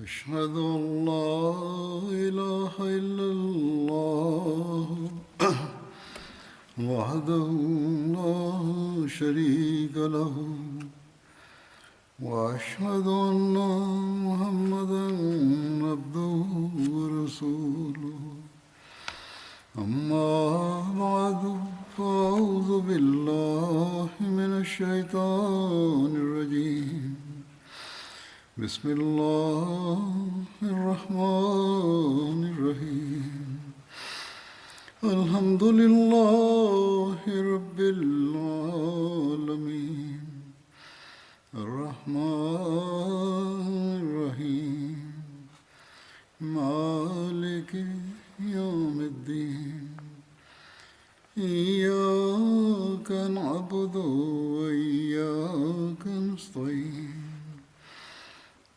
أشهد أن لا إله إلا الله وحده لا شريك له وأشهد أن محمدا عبده ورسوله أما بعد فأعوذ بالله من الشيطان الرجيم بسم الله الرحمن الرحيم الحمد لله رب العالمين الرحمن الرحيم مالك يوم الدين إياك نعبد وإياك نستعين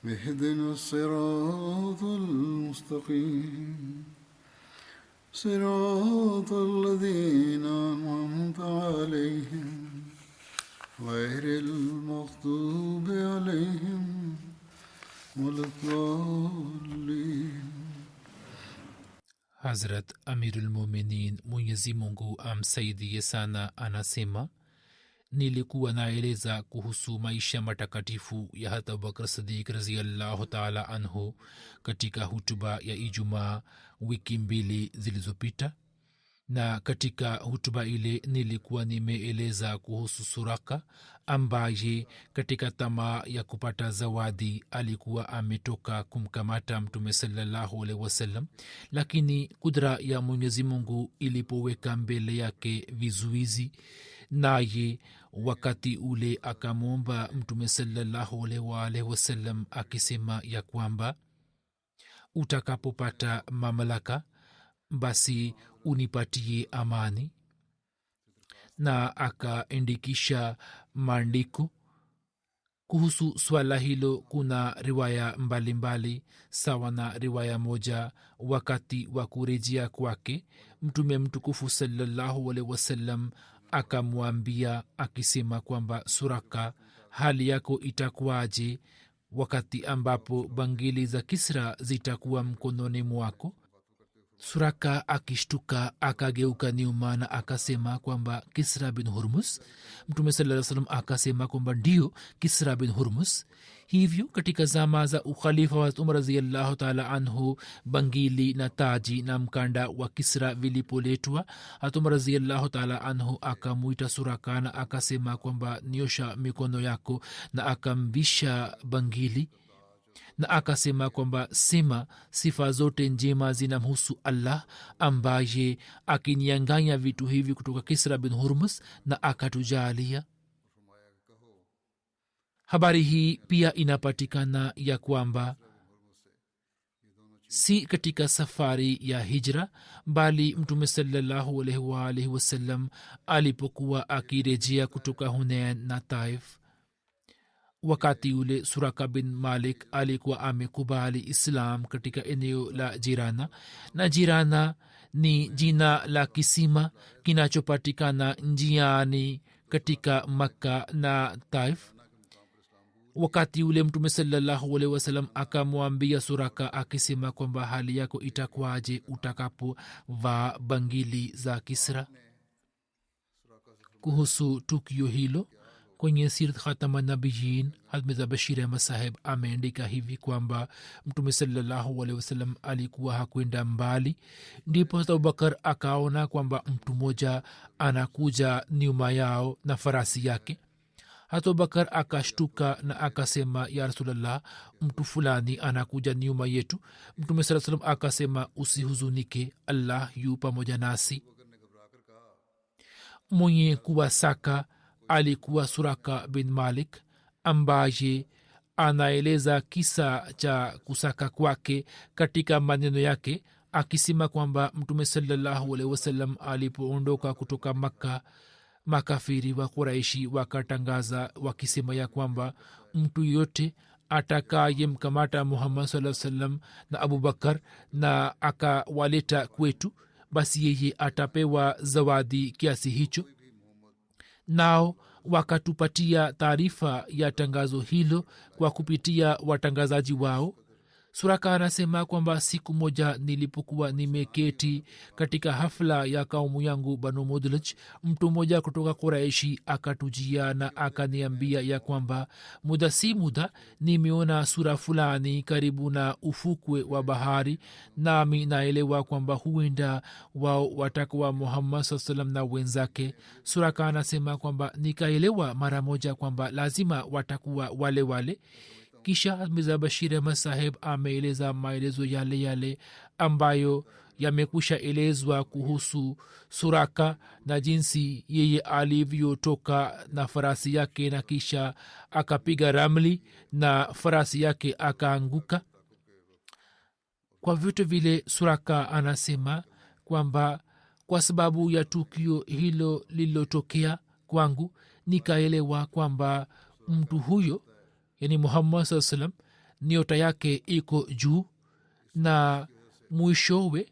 اهدنا الصراط المستقيم صراط الذين أنعمت عليهم غير المغضوب عليهم ولا الضالين. Hazrat Amirul Muminin Mwenyezi Mungu amsaidie sana anasema, nilikuwa naeleza kuhusu maisha matakatifu ya hata Abubakar Siddiq radhiyallahu ta'ala anhu katika hutuba ya Ijumaa wiki mbili zilizopita, na katika hutuba ile nilikuwa nimeeleza kuhusu Suraka ambaye katika tamaa ya kupata zawadi alikuwa ametoka kumkamata Mtume sallallahu alaihi wasallam, lakini kudra ya Mwenyezi Mungu ilipoweka mbele yake vizuizi, naye wakati ule akamwomba Mtume sallallahu alaihi wasallam akisema ya kwamba utakapopata mamlaka basi unipatie amani, na akaandikisha maandiko kuhusu swala hilo. Kuna riwaya mbalimbali sawa na riwaya moja. Wakati wa kurejea kwake Mtume mtukufu sallallahu alaihi wasallam akamwambia akisema kwamba, Suraka, hali yako itakuwaje wakati ambapo bangili za Kisra zitakuwa mkononi mwako? Suraka akishtuka akageuka nyuma na akasema kwamba Kisra bin Hurmus. Mtume sallallahu alaihi wasallam akasema kwamba ndio, Kisra bin Hurmus. Hivyo katika zama za ukhalifa wa Umar radhiyallahu ta'ala anhu, bangili na taji na mkanda wa Kisra vilipoletwa, Umar radhiyallahu ta'ala anhu akamuita Suraka na akasema kwamba nyosha mikono yako, na akamvisha bangili na akasema kwamba sema sifa zote njema zinamhusu Allah ambaye akinianganya vitu hivi kutoka Kisra bin Hurmus na akatujalia. Habari hii pia inapatikana ya kwamba si katika safari ya hijra, bali Mtume sallallahu alaihi wasallam alipokuwa akirejea kutoka Hunain na Taif, wakati ule Suraka bin Malik alikuwa amekubali Islam katika eneo la Jirana, na Jirana ni jina la kisima kinachopatikana njiani katika Makka na Taif. Wakati ule Mtume sallallahu alaihi wasallam akamwambia Suraka akisema kwamba hali yako itakuwaje utakapovaa bangili za Kisra. Kuhusu tukio hilo kwenye Sirat Khatama Nabiyin, Hazrat Bashir Ahmad Saheb ameandika hivi kwamba Mtume sallallahu alaihi wasallam alikuwa hakwenda mbali, ndipo Abubakar akaona kwamba mtu mmoja anakuja nyuma yao na farasi yake. Abubakar akashtuka na akasema, ya Rasulullah, mtu fulani anakuja nyuma yetu. Mtume sallallahu alaihi wasallam akasema, usihuzunike, Allah yu pamoja nasi. Mwenye kuwasaka alikuwa Suraka bin Malik ambaye anaeleza kisa cha kusaka kwake katika maneno yake akisema kwamba Mtume sallallahu alaihi wasallam alipoondoka kutoka Makka, makafiri wa Quraishi wakatangaza wakisema ya kwamba mtu yote atakaye mkamata Muhammad sallallahu alaihi wasallam na Abubakar na akawaleta kwetu, basi yeye atapewa zawadi kiasi hicho. Nao wakatupatia taarifa ya tangazo hilo kwa kupitia watangazaji wao. suraka anasema kwamba siku moja nilipokuwa nimeketi katika hafla ya kaumu yangu banu mudlij, mtu mmoja kutoka kuraishi akatujia na akaniambia ya kwamba muda si muda nimeona sura fulani karibu na ufukwe wa bahari, nami naelewa kwamba huenda wao watakuwa muhammad saa salam na wenzake. suraka anasema kwamba nikaelewa mara moja kwamba lazima watakuwa wale wale. kisha mirza bashir ahmad saheb ameeleza maelezo yale yale ambayo yamekusha elezwa kuhusu suraka na jinsi yeye alivyotoka na farasi yake na kisha akapiga ramli na farasi yake akaanguka. kwa vyote vile suraka anasema kwamba kwa sababu ya tukio hilo lililotokea kwangu nikaelewa kwamba mtu huyo yani muhammad saa salam nyota yake iko juu na mwishowe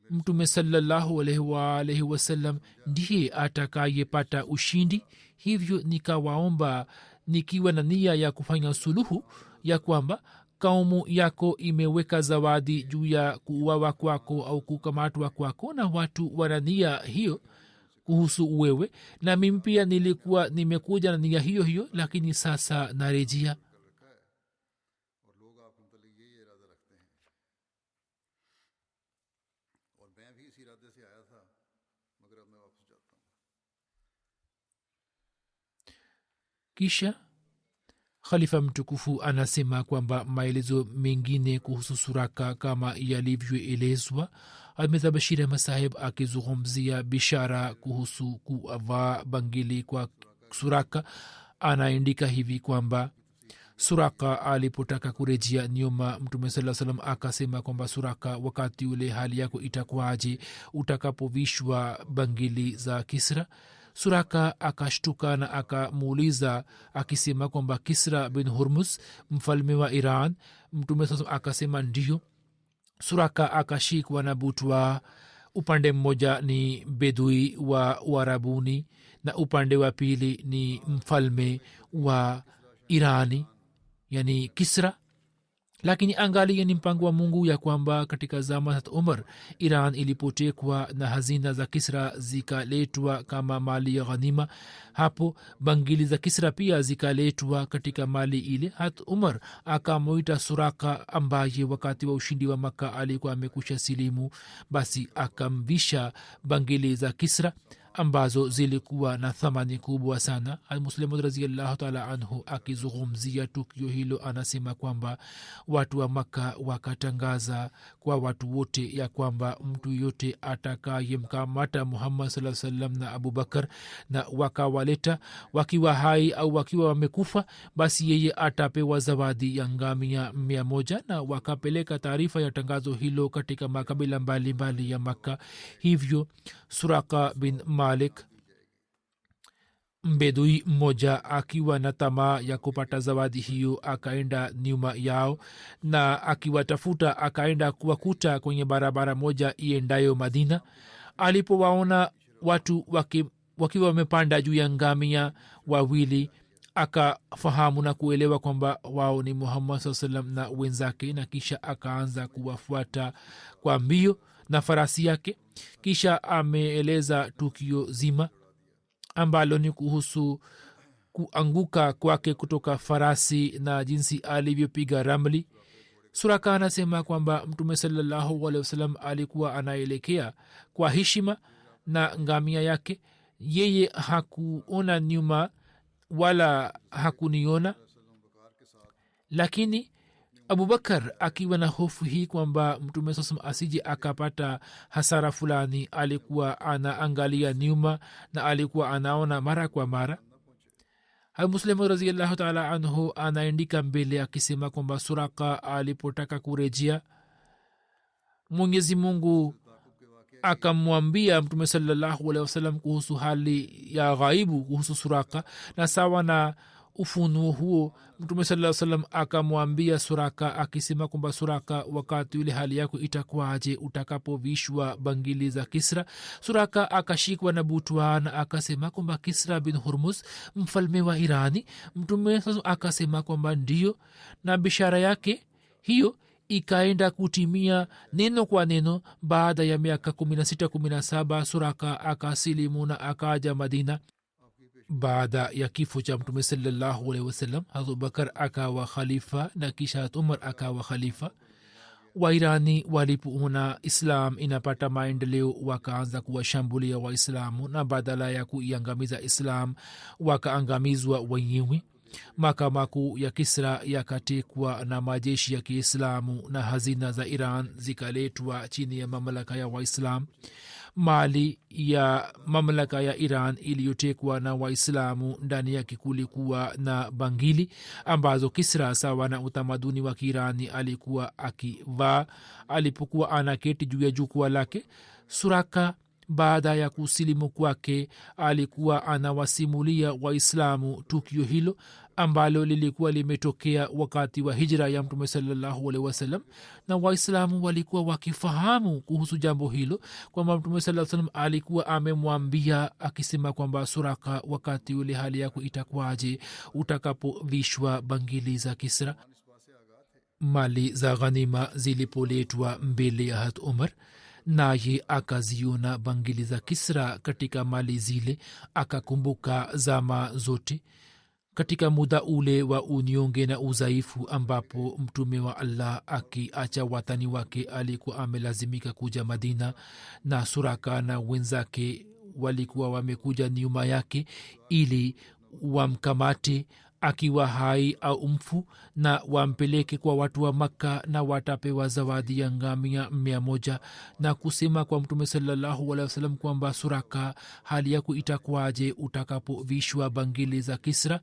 mtume salallahu alaihi wasallam ndiye atakayepata ushindi. hivyo nikawaomba nikiwa na nia ya kufanya suluhu ya kwamba kaumu yako imeweka zawadi juu ya kuuawa kwako au kukamatwa kwako, na watu wana nia hiyo kuhusu wewe, na mimi pia nilikuwa nimekuja na nia hiyo hiyo, lakini sasa narejea. kisha khalifa mtukufu anasema kwamba maelezo mengine kuhusu suraka kama yalivyoelezwa. mirza bashir ahmad saheb akizungumzia bishara kuhusu kuvaa bangili kwa suraka anaandika hivi kwamba suraka alipotaka kurejea nyuma, mtume saa salam akasema kwamba suraka, wakati ule hali yako itakuwaje utakapovishwa bangili za Kisra? suraka akashtuka na akamuuliza akisema kwamba Kisra bin Hurmuz, mfalme wa Iran? mtume saa salam akasema ndiyo. suraka akashikwa na butwa. upande mmoja ni bedui wa Uarabuni na upande wa pili ni mfalme wa Irani yani Kisra. lakini angalia ni mpango wa Mungu ya kwamba katika zama za Umar Iran ilipotekwa na hazina za Kisra zikaletwa kama mali ya ghanima. hapo bangili za Kisra pia zikaletwa katika mali ile. hat Umar akamuita suraka ambaye wakati wa ushindi wa Maka alikuwa amekusha silimu, basi akamvisha bangili za Kisra ambazo zilikuwa na thamani kubwa sana. Almuslimu radhiyallahu ta'ala anhu akizungumzia tukio hilo anasema kwamba watu wa Maka wakatangaza kwa watu wote ya kwamba mtu yote atakayemkamata Muhammad sallallahu alaihi wasallam na Abu Bakar na wakawaleta wakiwa hai au wakiwa wamekufa, basi yeye atapewa zawadi ya ngamia 100. na wakapeleka taarifa ya tangazo hilo katika makabila mbalimbali ya Maka. hivyo Suraka bin Malik, mbedui mmoja, akiwa na tamaa ya kupata zawadi hiyo, akaenda nyuma yao na akiwatafuta akaenda kuwakuta kwenye barabara moja iendayo Madina. alipowaona watu wakiwa wamepanda juu ya ngamia wawili, akafahamu na kuelewa kwamba wao ni Muhammad saa salam na wenzake, na kisha akaanza kuwafuata kwa mbio na farasi yake. kisha ameeleza tukio zima ambalo ni kuhusu kuanguka kwake kutoka farasi na jinsi alivyopiga ramli. Suraka anasema kwamba mtume sallallahu alaihi wasallam alikuwa anaelekea kwa heshima na ngamia yake. yeye hakuona nyuma wala hakuniona, lakini Abubakar akiwa na hofu hii kwamba mtume sasa asije akapata hasara fulani, alikuwa anaangalia nyuma na alikuwa anaona mara kwa mara. Muslimu radhiyallahu ta'ala anhu anaandika mbele akisema kwamba Suraka alipotaka kurejea, Mwenyezi Mungu akamwambia mtume sallallahu alaihi wasallam kuhusu hali ya ghaibu kuhusu Suraka, na sawa na ufunuo huo mtume sallallahu alaihi wasallam akamwambia Suraka akisema kwamba Suraka, wakati ule hali yako itakuwaje utakapovishwa bangili za Kisra? Suraka akashikwa na butwa na akasema kwamba Kisra bin Hurmuz, mfalme wa Irani? Mtume akasema kwamba ndiyo, na bishara yake hiyo ikaenda kutimia neno kwa neno. Baada ya miaka 16-17 Suraka akasilimu na akaja Madina. Baada ya kifo cha Mtume sallallahu alaihi wasallam, Abubakar akawa khalifa na kisha Umar akawa khalifa. Wairani walipoona Islam inapata maendeleo wakaanza kuwashambulia Waislamu, na badala ya kuiangamiza Islam wakaangamizwa wenyewe. Makao makuu ya Kisra yakatekwa na majeshi ya Kiislamu na hazina za Iran zikaletwa chini ya mamlaka ya Waislamu. Mali ya mamlaka ya Iran iliyotekwa na Waislamu, ndani yake kulikuwa na bangili ambazo Kisra sawa na utamaduni wa Kiirani alikuwa akivaa alipokuwa anaketi juu ya jukwaa lake. Suraka baada ya kusilimu kwake alikuwa anawasimulia Waislamu tukio hilo ambalo lilikuwa limetokea wakati wa hijra ya Mtume sallallahu alaihi wasallam, na Waislamu walikuwa wakifahamu kuhusu jambo hilo kwamba Mtume sallallahu alaihi wasallam alikuwa amemwambia akisema kwamba Suraka, wakati ule hali yako itakwaje utakapovishwa bangili za Kisra. Mali za ghanima zilipoletwa mbele ya Hazrat Umar, naye akaziona bangili za Kisra katika mali zile, akakumbuka zama zote katika muda ule wa unyonge na udhaifu ambapo Mtume wa Allah akiacha watani wake alikuwa amelazimika kuja Madina, na Suraka na wenzake walikuwa wamekuja nyuma yake ili wamkamate akiwa hai au mfu na wampeleke kwa watu wa Makka, na watapewa zawadi ya ngamia 100 na kusema kwa Mtume sallallahu alaihi wasallam kwamba Suraka, hali yako itakwaje utakapovishwa bangili za Kisra.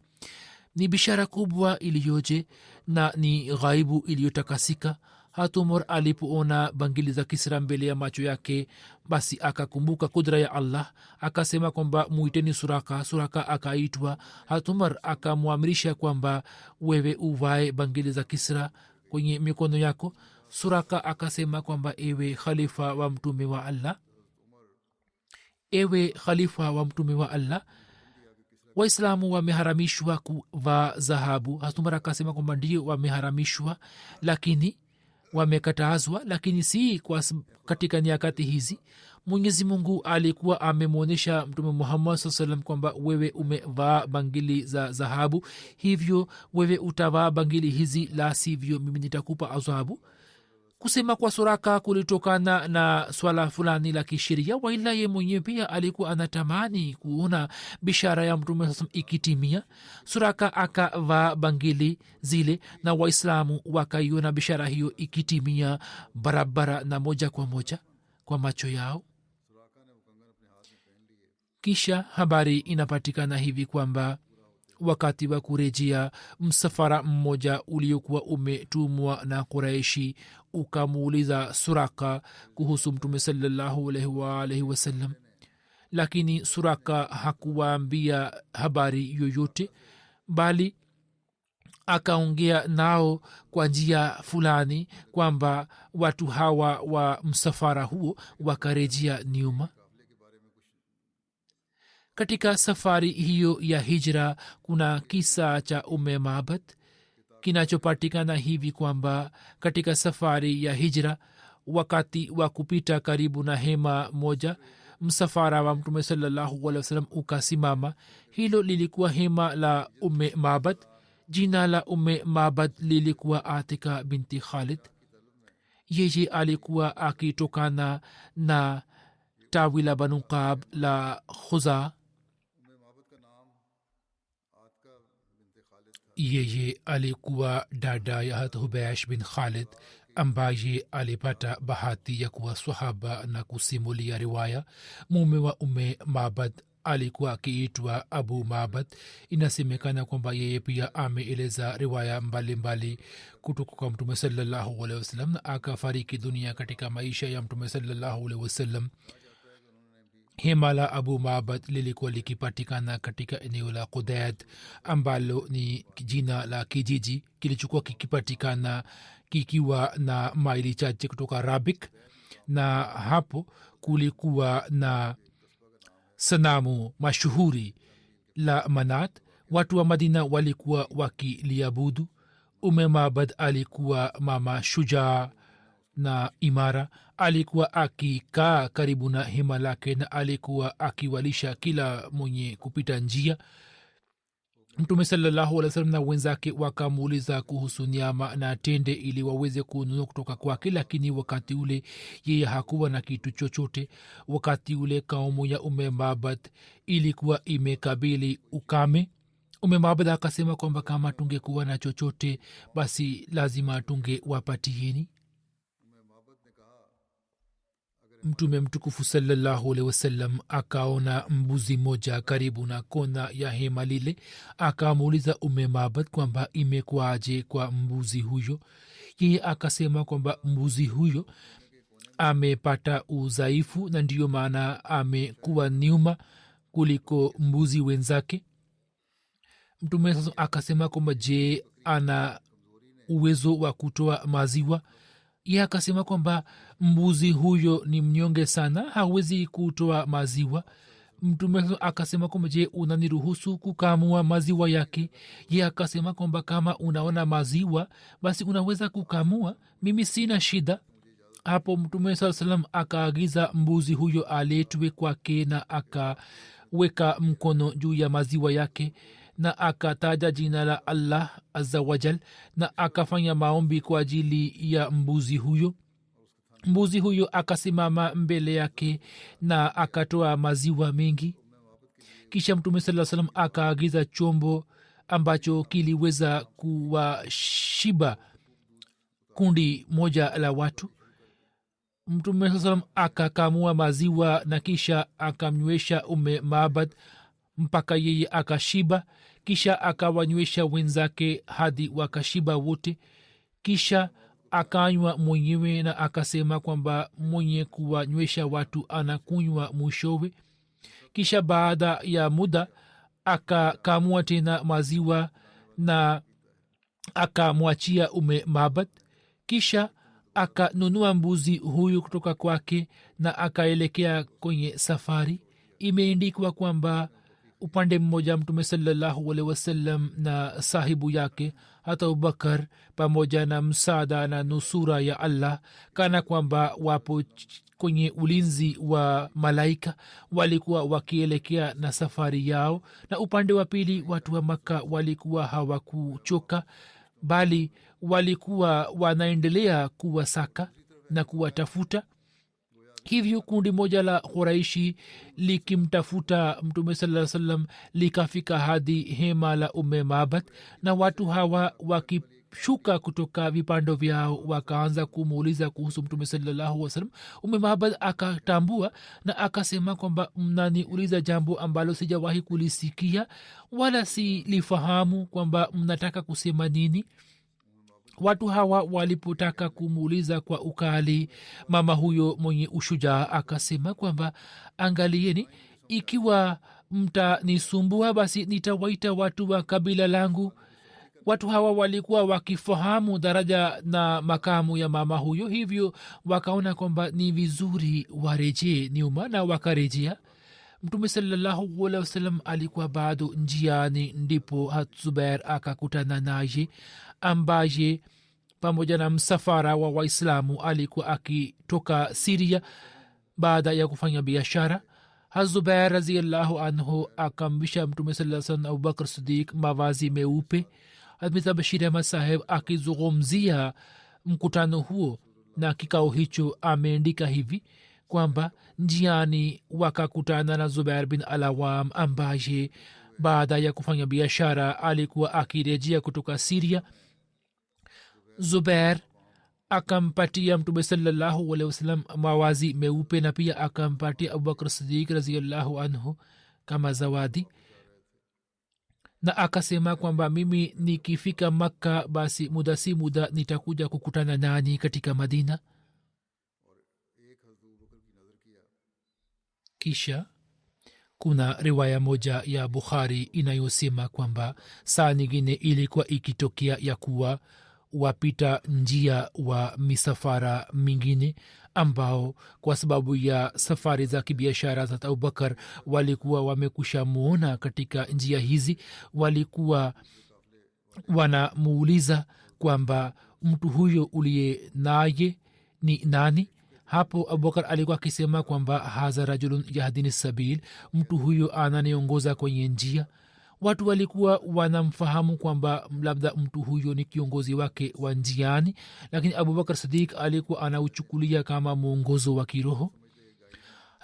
Ni bishara kubwa iliyoje na ni ghaibu iliyotakasika. Hatumor alipoona bangili za Kisra mbele ya macho yake, basi akakumbuka kudra ya Allah, akasema kwamba muiteni Suraka. Suraka akaitwa. Hatumor akamwamrisha kwamba wewe uvae bangili za Kisra kwenye mikono yako. Suraka akasema kwamba ewe khalifa wa Mtume wa Allah, ewe khalifa wa Mtume wa Allah, Waislamu wameharamishwa kuvaa dhahabu. Hatumor akasema kwamba ndio wameharamishwa, lakini wamekatazwa, lakini si kwa katika nyakati hizi. Mwenyezi Mungu alikuwa amemwonyesha Mtume Muhammad sallallahu alaihi wasallam kwamba wewe umevaa bangili za dhahabu, hivyo wewe utavaa bangili hizi, la sivyo mimi nitakupa adhabu. Kusema kwa Suraka kulitokana na swala fulani la kisheria, waila ye mwenyewe pia alikuwa anatamani kuona bishara ya Mtume sasa ikitimia. Suraka akavaa bangili zile na Waislamu wakaiona bishara hiyo ikitimia barabara na moja kwa moja kwa macho yao. Kisha habari inapatikana hivi kwamba wakati wa kurejea, msafara mmoja uliokuwa umetumwa na Quraishi ukamuuliza Suraka kuhusu Mtume sallallahu alaihi wasallam, lakini Suraka hakuwaambia habari yoyote, bali akaongea nao kwa njia fulani kwamba watu hawa wa msafara huo wakarejea nyuma. Katika safari hiyo ya hijra kuna kisa cha Mabad kinachopatikana hivi kwamba katika safari ya hijra, wakati wa kupita karibu na hema moja, msafara wa Mtume sallallahu alaihi wasallam ukasimama. Hilo lilikuwa hema la Mabad. Jina la Mabad lilikuwa Atika binti Khalid. Yeye alikuwa akitokana na tawi la Banu Qab la Khuza. Yeye alikuwa dada ya Hazrat Hubaysh bin Khalid ambaye alipata bahati ya kuwa sahaba na kusimulia riwaya. Mume wa Mabad alikuwa akiitwa Abu Mabad. Inasemekana kwamba yeye pia ameeleza riwaya mbalimbali kutoka kwa Mtume sallallahu alaihi wasallam na akafariki dunia katika maisha ya Mtume sallallahu alaihi wasallam. Hema la Abu Mabad lilikuwa likipatikana katika eneo la Qudayd ambalo ni jina la kijiji kilichokuwa kikipatikana kikiwa na maili chache kutoka Rabik, na hapo kulikuwa na sanamu mashuhuri la Manat. Watu wa Madina walikuwa wakiliabudu. mabad alikuwa mama shujaa na imara. Alikuwa akikaa karibu na hema lake na alikuwa akiwalisha kila mwenye kupita njia. Mtume sallallahu alaihi wasallam na wenzake wakamuuliza kuhusu nyama na tende ili waweze kununua kutoka kwake, lakini wakati ule yeye hakuwa na kitu chochote. Wakati ule kaumu ya Mabad ilikuwa imekabili ukame. Mabad akasema kwamba kama tungekuwa na chochote basi lazima tungewapatieni. Mtume mtukufu sallallahu alaihi wasallam akaona mbuzi moja karibu na kona ya hema lile. Akamuuliza Mabad kwamba imekwaje kwa mbuzi huyo. Yeye akasema kwamba mbuzi huyo amepata udhaifu na ndiyo maana amekuwa nyuma kuliko mbuzi wenzake. Mtume akasema kwamba je, ana uwezo wa kutoa maziwa? Yeye akasema kwamba mbuzi huyo ni mnyonge sana, hawezi kutoa maziwa. Mtume akasema kwamba je, unaniruhusu kukamua maziwa yake? Yeye akasema kwamba kama unaona maziwa basi unaweza kukamua, mimi sina shida. Hapo Mtume saa salam akaagiza mbuzi huyo aletwe kwake na akaweka mkono juu ya maziwa yake na akataja jina la Allah azza wajal na akafanya maombi kwa ajili ya mbuzi huyo. Mbuzi huyo akasimama mbele yake na akatoa maziwa mengi. Kisha Mtume sallallahu alaihi wasallam akaagiza chombo ambacho kiliweza kuwashiba kundi moja la watu. Mtume sallallahu alaihi wasallam akakamua maziwa na kisha akamnywesha Mabad mpaka yeye akashiba. Kisha akawanywesha wenzake hadi wakashiba wote. Kisha akanywa mwenyewe na akasema kwamba mwenye kuwanywesha watu anakunywa mwishowe. Kisha baada ya muda akakamua tena maziwa na akamwachia Mabad. Kisha akanunua mbuzi huyu kutoka kwake na akaelekea kwenye safari. Imeandikwa kwamba upande mmoja Mtume sallallahu alaihi wasallam na sahibu yake hata Abubakar pamoja na msaada na nusura ya Allah kana kwamba wapo kwenye ulinzi wa malaika, walikuwa wakielekea na safari yao. Na upande wa pili watu wa Makka walikuwa hawakuchoka, bali walikuwa wanaendelea kuwasaka na kuwatafuta. Hivyo kundi moja la Quraishi likimtafuta Mtume sallallahu alaihi wasallam likafika hadi hema la Mabad, na watu hawa wakishuka kutoka vipando vyao wakaanza kumuuliza kuhusu Mtume sallallahu alaihi wasallam. Mabad akatambua na akasema kwamba mnaniuliza jambo ambalo sijawahi kulisikia wala silifahamu kwamba mnataka kusema nini. Watu hawa walipotaka kumuuliza kwa ukali, mama huyo mwenye ushujaa akasema kwamba angalieni, ikiwa mtanisumbua basi nitawaita watu wa kabila langu. Watu hawa walikuwa wakifahamu daraja na makamu ya mama huyo, hivyo wakaona kwamba ni vizuri warejee nyuma na wakarejea. Mtume sallallahu alaihi wasallam alikuwa bado njiani, ndipo Zubair akakutana naye ambaye pamoja na msafara wa Waislamu alikuwa akitoka Siria baada ya kufanya biashara. Zubair radhiallahu anhu akamvisha Mtume sallallahu alaihi wasallam Abubakar Siddiq mavazi meupe. Hazrat Bashir Ahmad saheb akizungumzia mkutano huo na kikao hicho ameandika hivi kwamba njiani wakakutana na Zubair bin Alawam ambaye baada ya kufanya biashara alikuwa akirejea kutoka Siria. Zubair akampatia Mtume sallallahu alaihi wasallam mawazi meupe na pia akampatia Abubakar Siddiq radhiyallahu anhu kama zawadi, na akasema kwamba mimi nikifika Makka basi muda si muda nitakuja kukutana nani katika Madina. Kisha kuna riwaya moja ya Bukhari inayosema kwamba saa nyingine ilikuwa ikitokea ya kuwa wapita njia wa misafara mingine ambao kwa sababu ya safari za kibiashara za Abubakar walikuwa wamekusha muona katika njia hizi, walikuwa wanamuuliza kwamba mtu huyo uliye naye ni nani. Hapo abubakar alikuwa akisema kwamba hadha rajulun yahdini sabil, mtu huyo ananiongoza kwenye njia. Watu walikuwa wanamfahamu kwamba labda mtu huyo ni kiongozi wake wa njiani, lakini abubakar sidik alikuwa anauchukulia kama mwongozo wa kiroho.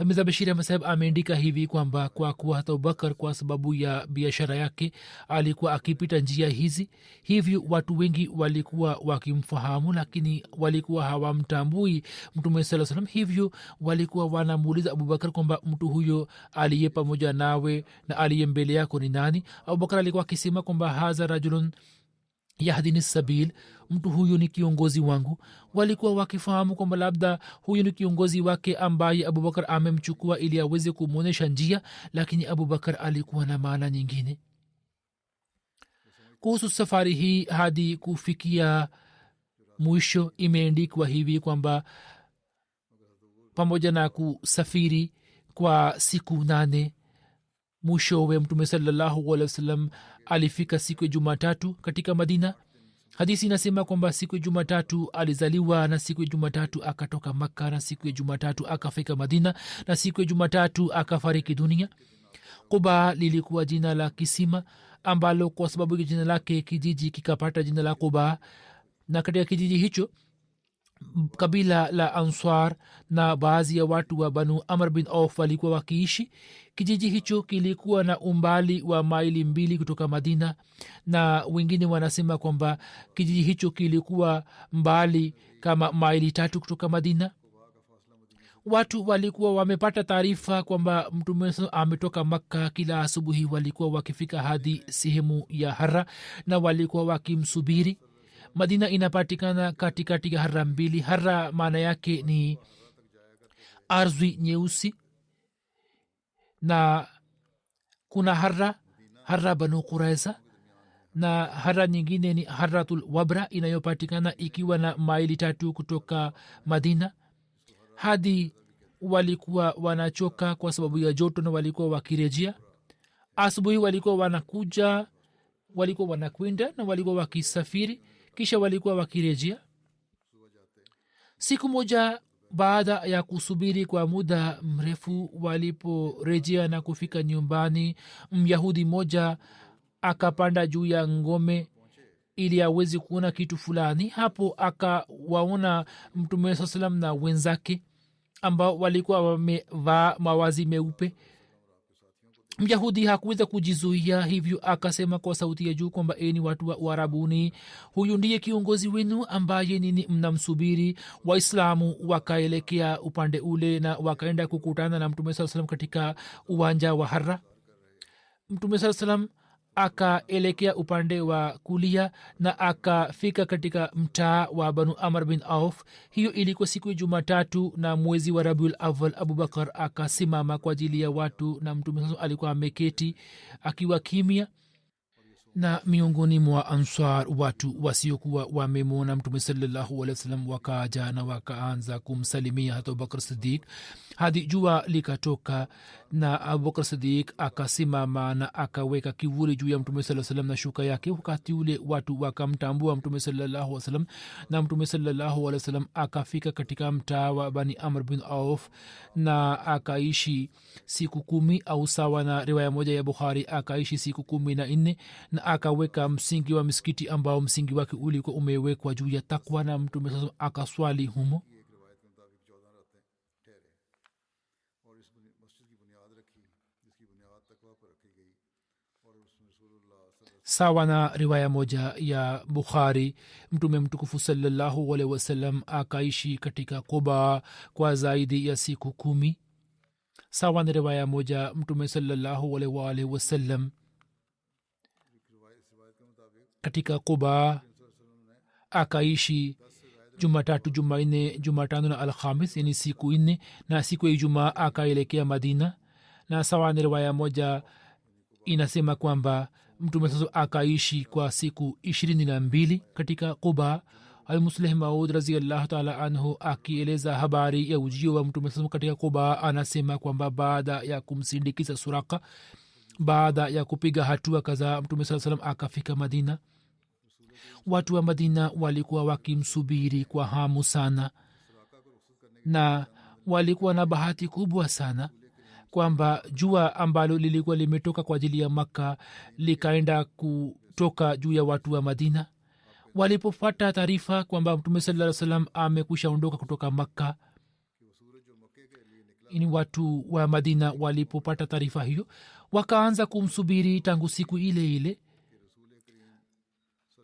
Mirza Bashir Ahmad Saheb ameandika hivi kwamba kwa kuwa hata Abubakar kwa sababu ya biashara yake alikuwa akipita njia hizi, hivyo watu wengi walikuwa wakimfahamu, lakini walikuwa hawamtambui Mtume sallallahu alaihi wasallam. Hivyo walikuwa wanamuuliza Abubakar kwamba mtu huyo aliye pamoja nawe na aliye mbele yako ni nani. Abubakar alikuwa akisema kwamba hadha rajulun yahdini sabil, mtu huyu ni kiongozi wangu. Walikuwa wakifahamu kwamba labda huyu ni kiongozi wake ambaye abubakar amemchukua ili aweze kumwonyesha njia, lakini abubakar alikuwa na maana nyingine kuhusu safari hii. Hadi kufikia mwisho imeendikwa hivi kwamba pamoja na kusafiri kwa siku 8, mwishowe mtume sallallahu alaihi wasallam alifika siku ya Jumatatu katika Madina. Hadisi inasema kwamba siku ya Jumatatu alizaliwa, na siku ya Jumatatu akatoka Makka, na siku ya Jumatatu akafika Madina, na siku ya Jumatatu akafariki dunia. Quba lilikuwa jina la kisima ambalo kwa sababu ya jina lake kijiji kikapata jina la Quba, na katika kijiji hicho kabila la Ansar na baadhi ya watu wa Banu Amr bin Auf walikuwa wakiishi. Kijiji hicho kilikuwa na umbali wa maili 2 kutoka Madina, na wengine wanasema kwamba kijiji hicho kilikuwa mbali kama maili 3 kutoka Madina. Watu walikuwa wamepata taarifa kwamba mtume ametoka Makka. Kila asubuhi walikuwa wakifika hadi sehemu ya Hara na walikuwa wakimsubiri. Madina inapatikana katikati ya Hara 2. Hara maana yake ni ardhi nyeusi, na kuna Hara Banu Quraiza, na Hara nyingine ni Haratul Wabra inayopatikana ikiwa na maili 3 kutoka Madina. Hadi walikuwa wanachoka kwa sababu ya joto na walikuwa wakirejea. Asubuhi walikuwa wanakuja, walikuwa wanakwenda na walikuwa wakisafiri, kisha walikuwa wakirejea. Siku moja baada ya kusubiri kwa muda mrefu, waliporejea na kufika nyumbani, Myahudi moja akapanda juu ya ngome ili aweze kuona kitu fulani. Hapo akawaona Mtume saa salam na wenzake ambao walikuwa wamevaa mawazi meupe. Myahudi hakuweza kujizuia, hivyo akasema kwa sauti ya juu kwamba eni watu wa Uarabuni, huyu ndiye kiongozi wenu ambaye nini mnamsubiri. Waislamu wakaelekea upande ule na wakaenda kukutana na Mtume saa salam katika uwanja wa Hara. Mtume saa salam akaelekea upande wa kulia na akafika katika mtaa wa Banu Amr bin Auf. Hiyo ilikuwa siku ya Jumatatu na mwezi wa Rabiul Awwal. Abubakar akasimama kwa ajili ya watu na Mtume alikuwa ameketi akiwa kimya, na miongoni mwa Ansar watu wasiokuwa wamemwona Mtume sallallahu alaihi wasallam wakaja na wakaanza kumsalimia hata Abubakar Siddiq hadi jua likatoka, na Abubakar Siddiq akasimama na akaweka kivuli juu ya Mtume sallallahu alaihi wasallam na shuka yake. Wakati ule watu wakamtambua Mtume sallallahu alaihi wasallam, na Mtume sallallahu alaihi wasallam akafika katika mtaa wa Bani Amr bin Auf na akaishi siku 10, au sawa na riwaya moja ya Bukhari akaishi siku 14, na akaweka msingi wa misikiti ambao msingi wake ulikuwa umewekwa juu ya takwa, na Mtume sallallahu alaihi wasallam akaswali humo. Sawa na riwaya moja ya Bukhari, Mtume mtukufu sallallahu alaihi wasallam akaishi katika Quba kwa zaidi ya siku 10. Sawa na riwaya moja, Mtume sallallahu alaihi wasallam katika Quba akaishi Jumatatu, Jumanne, Jumatano na Alhamis, yani siku 4, na siku ya Ijumaa akaelekea Madina. Na sawa na riwaya moja inasema kwamba Mtume sasa akaishi kwa siku 22 katika Quba. Al-Muslih Maud radhiyallahu ta'ala anhu akieleza habari ya ujio wa Mtume sasa katika Quba anasema kwamba baada ya kumsindikiza Suraka, baada ya kupiga hatua kadhaa, Mtume sallallahu alaihi wasallam akafika Madina. watu wa madina walikuwa wakimsubiri kwa hamu sana na walikuwa na bahati kubwa sana kwamba jua ambalo lilikuwa limetoka kwa ajili ya makka likaenda kutoka juu ya watu wa madina. Walipopata taarifa kwamba mtume sallallahu alaihi wasallam amekwisha ondoka kutoka makka, ini watu wa madina walipopata taarifa hiyo wakaanza kumsubiri tangu siku ile ile.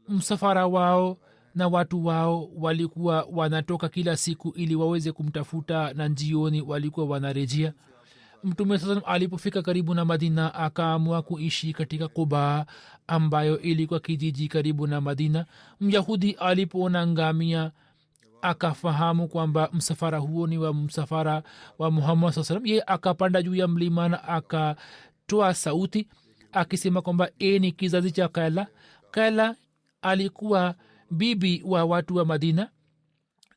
Msafara wao na watu wao walikuwa wanatoka kila siku ili waweze kumtafuta na njioni walikuwa wanarejea. Mtume sasa alipofika karibu na madina akaamua kuishi katika Quba ambayo ilikuwa kijiji karibu na madina. Myahudi alipoona ngamia akafahamu kwamba msafara huo ni wa msafara wa Muhammad saa salam. Ye akapanda juu ya mlima na akatoa sauti akisema kwamba ni kizazi cha Kaila. Kaila alikuwa bibi wa watu wa madina.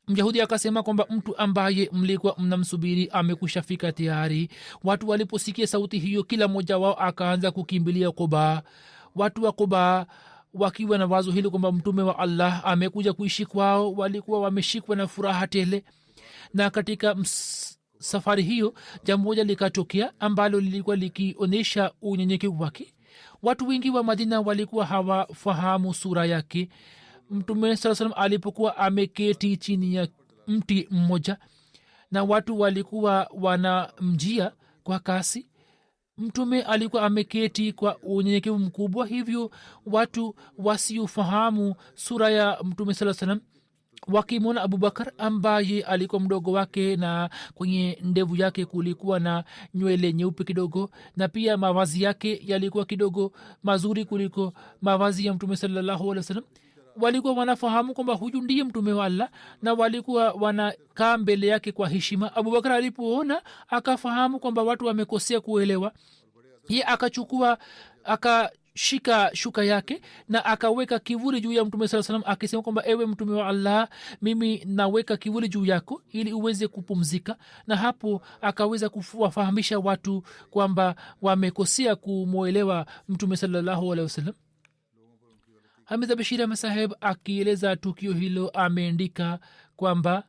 Myahudi akasema kwamba mtu ambaye mlikuwa mnamsubiri amekushafika tayari. Watu waliposikia sauti hiyo kila mmoja wao akaanza kukimbilia Quba. Watu wa Quba wakiwa na wazo hili kwamba mtume wa Allah amekuja kuishi kwao walikuwa wameshikwa na furaha tele. Na katika safari hiyo jambo moja likatokea ambalo lilikuwa likionyesha unyenyekevu wake. Watu wengi wa madina walikuwa hawafahamu sura yake. Mtume saa salam alipokuwa ameketi chini ya mti mmoja na watu walikuwa wanamjia kwa kasi, mtume alikuwa ameketi kwa unyenyekevu mkubwa. Hivyo watu wasiofahamu sura ya mtume saa salam wakimwona Abubakar ambaye alikuwa mdogo wake na kwenye ndevu yake kulikuwa na nywele nyeupe kidogo na pia mavazi yake yalikuwa kidogo mazuri kuliko mavazi ya mtume sallallahu alaihi wasallam, walikuwa wanafahamu kwamba huyu ndiye mtume wa Allah na walikuwa wanakaa mbele yake kwa heshima. Abubakar alipoona akafahamu kwamba watu wamekosea kuelewa. Ye akashika shuka yake na akaweka kivuli juu ya mtume saa salam akisema kwamba ewe mtume wa Allah, mimi naweka kivuli juu yako ili uweze kupumzika. Na hapo akaweza kuwafahamisha watu kwamba wamekosea kumwelewa mtume sallallahu alaihi wasallam. Hamid Bashir Ahmad Saheb akieleza tukio hilo ameandika kwamba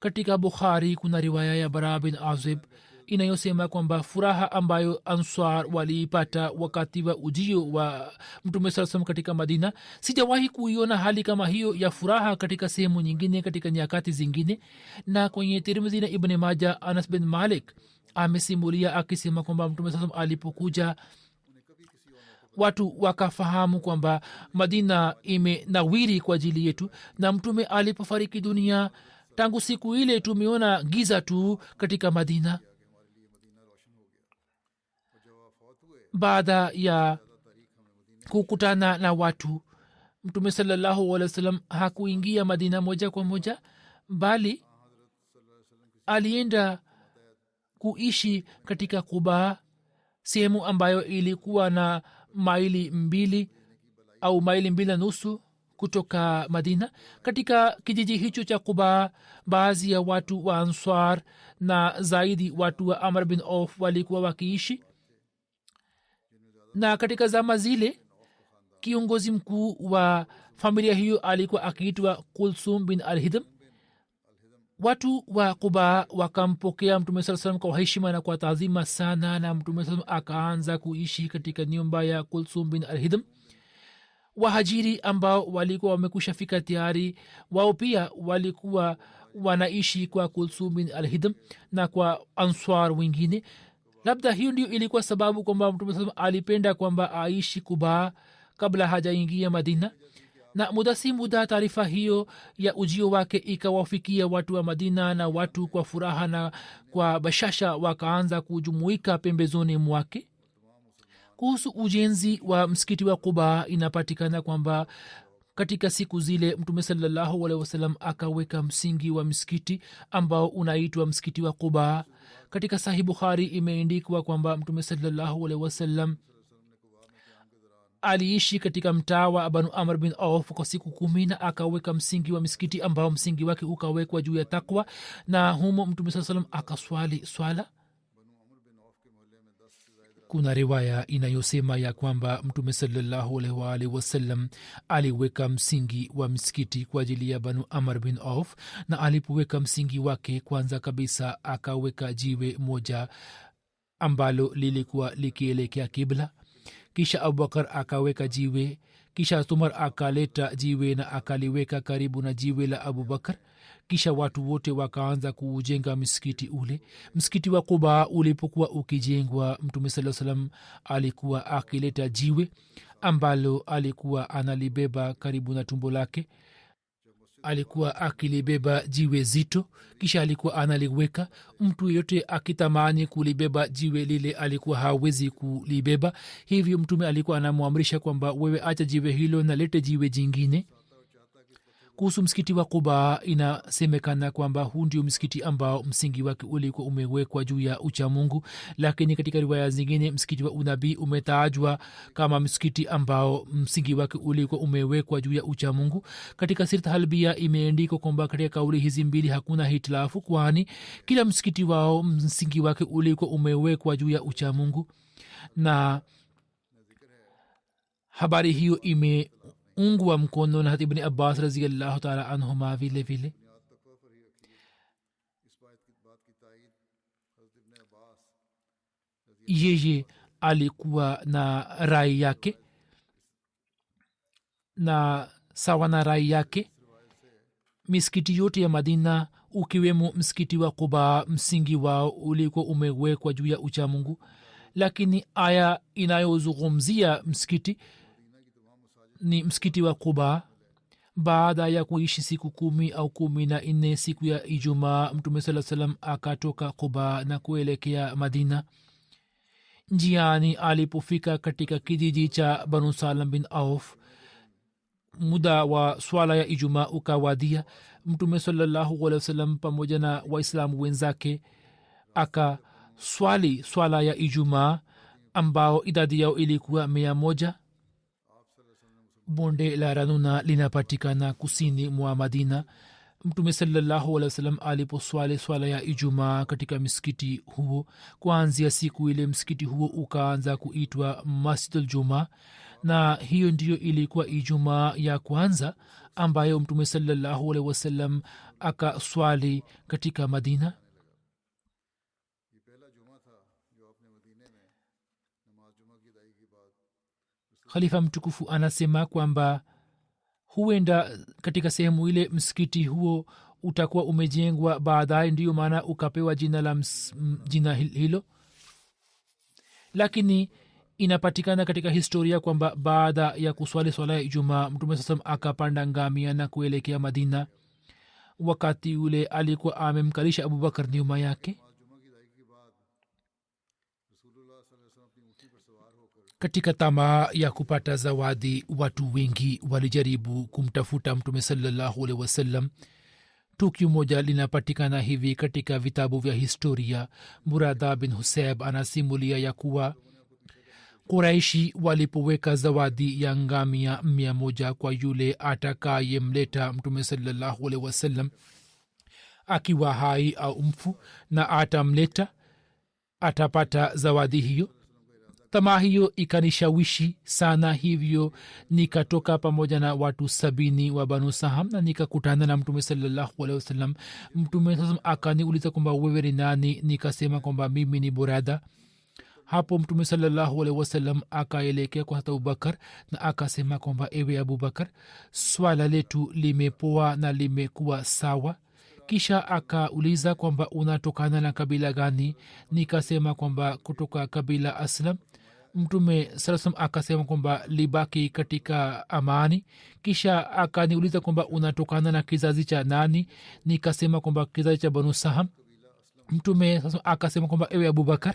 katika Bukhari kuna riwaya ya Bara bin Azib inayosema kwamba furaha ambayo Ansar waliipata wakati wa ujio wa mtume saa salam katika Madina, sijawahi kuiona hali kama hiyo ya furaha katika sehemu nyingine katika nyakati zingine. Na kwenye Tirmidhi na Ibn Majah, Anas bin Malik amesimulia akisema kwamba mtume saa salam alipokuja watu wakafahamu kwamba Madina imenawiri kwa ajili yetu, na mtume alipofariki dunia tangu siku ile tumeona giza tu katika Madina. Baada ya kukutana na watu, mtume sallallahu alaihi wasallam hakuingia Madina moja kwa moja, bali alienda kuishi katika Quba, sehemu ambayo ilikuwa na maili 2 au maili 2.5 kutoka Madina. Katika kijiji hicho cha Quba, baadhi ya watu wa Ansar na zaidi watu wa Amr bin Auf walikuwa wakiishi. Na katika zama zile kiongozi mkuu wa familia hiyo alikuwa akiitwa Kulsum bin al-Hidm. Watu wa Quba wakampokea mtume saa salam kwa heshima na kwa taazima sana, na mtume saa salam akaanza kuishi katika nyumba ya Kulsum bin al-Hidm. Wahajiri ambao walikuwa wamekusha fika tayari, wao pia walikuwa wanaishi kwa Kulsum bin al-Hidm na kwa Answar wengine. Labda hiyo ndio ilikuwa sababu kwamba mtume saa salam alipenda kwamba aishi Quba kabla hajaingia Madina. Na muda si muda taarifa hiyo ya ujio wake ikawafikia watu wa Madina, na watu kwa furaha na kwa bashasha wakaanza kujumuika pembezoni mwake. Kuhusu ujenzi wa msikiti wa Quba, inapatikana kwamba katika siku zile mtume sallallahu alaihi wasallam akaweka msingi wa msikiti ambao unaitwa msikiti wa Quba. Katika Sahih Bukhari imeandikwa kwamba mtume sallallahu alaihi wasallam aliishi katika mtaa wa Banu Amr bin Auf kwa siku 10 na akaweka msingi wa misikiti ambao msingi wake ukawekwa juu ya takwa, na humo mtume saa salam akaswali swala. kuna riwaya inayosema ya kwamba mtume salallahu alaihi waalihi wasallam aliweka msingi wa msikiti kwa ajili ya banu amr bin auf, na alipoweka msingi wake kwanza kabisa akaweka jiwe moja ambalo lilikuwa likielekea kibla. kisha abubakar akaweka jiwe, kisha umar akaleta jiwe na akaliweka karibu na jiwe la abubakar. kisha watu wote wakaanza kuujenga msikiti ule. Msikiti wa Quba ulipokuwa ukijengwa, mtume saa salam alikuwa akileta jiwe ambalo alikuwa analibeba karibu na tumbo lake. Alikuwa akilibeba jiwe zito, kisha alikuwa analiweka. Mtu yeyote akitamani kulibeba jiwe lile alikuwa hawezi kulibeba, hivyo mtume alikuwa anamwamrisha kwamba wewe acha jiwe hilo na lete jiwe jingine. Kuhusu msikiti wa Quba, inasemekana kwamba huu ndio msikiti ambao msingi wake ulikuwa umewekwa juu ya uchamungu, lakini katika riwaya zingine msikiti wa unabii umetajwa kama msikiti ambao msingi wake ulikuwa umewekwa juu ya uchamungu. Katika Sirat Halbia imeandikwa kwamba katika kauli hizi mbili hakuna hitilafu, kwani kila msikiti wao msingi wake ulikuwa umewekwa juu ya uchamungu, na habari hiyo ungwa mkono na ibn Abbas radhiyallahu ta'ala anhuma. vile vile yeye alikuwa na rai yake, na sawa na rai yake misikiti yote ya Madina ukiwemo msikiti wa Quba msingi wao ulikuwa umewekwa juu ya uchamungu, lakini aya inayozungumzia msikiti ni msikiti wa Quba. Baada ya kuishi siku 10 au 14, siku ya Ijumaa mtume saa salam akatoka Quba na kuelekea Madina. Njiani alipofika katika kijiji cha Banu Salam bin Auf, muda wa swala ya Ijumaa ukawadia. Mtume sallallahu alaihi wasallam pamoja na waislamu wenzake akaswali swala ya Ijumaa ambao idadi yao ilikuwa 100. Bonde la Ranuna linapatikana kusini mwa Madina. Mtume sallallahu alaihi wasallam aliposwali swala ya Ijumaa katika msikiti huo, kuanzia siku ile msikiti huo ukaanza kuitwa Masjidul Jumaa, na hiyo ndiyo ilikuwa Ijumaa ya kwanza ambayo mtume sallallahu alaihi wasallam akaswali katika Madina. Khalifa mtukufu anasema kwamba huenda katika sehemu ile msikiti huo utakuwa umejengwa baadaye, ndiyo maana ukapewa jina hilo, lakini inapatikana katika historia kwamba baada ya kuswali swala ya Ijumaa mtume sasa akapanda ngamia na kuelekea Madina. Wakati ule alikuwa amemkalisha Abubakar nyuma yake. Katika tamaa ya kupata zawadi, watu wengi walijaribu kumtafuta mtume sallallahu alaihi wasallam. Tukio moja linapatikana hivi katika vitabu vya historia. Burada bin Husayb anasimulia ya kuwa Quraishi walipoweka zawadi ya ngamia 100 kwa yule atakayemleta mtume sallallahu alaihi wasallam akiwa hai au mfu, na atamleta atapata zawadi hiyo. Tamaa hiyo ikanishawishi sana, hivyo nikatoka pamoja na watu 70 wa Banu Saham na nikakutana na mtume sallallahu alaihi wasallam. Mtume sasa akaniuliza kwamba wewe ni nani? Nikasema kwamba mimi ni Burada. Hapo mtume sallallahu alaihi wasallam akaelekea kwa Abubakar na akasema kwamba ewe Abubakar, swala letu limepoa na limekuwa sawa. Kisha akauliza kwamba unatokana na kabila gani? Nikasema kwamba kutoka kabila Aslam. Mtume salasam akasema kwamba libaki katika amani. Kisha akaniuliza kwamba unatokana na kizazi cha nani? Nikasema kwamba kizazi cha Banu Saham. Mtume salasam akasema kwamba ewe Abubakar,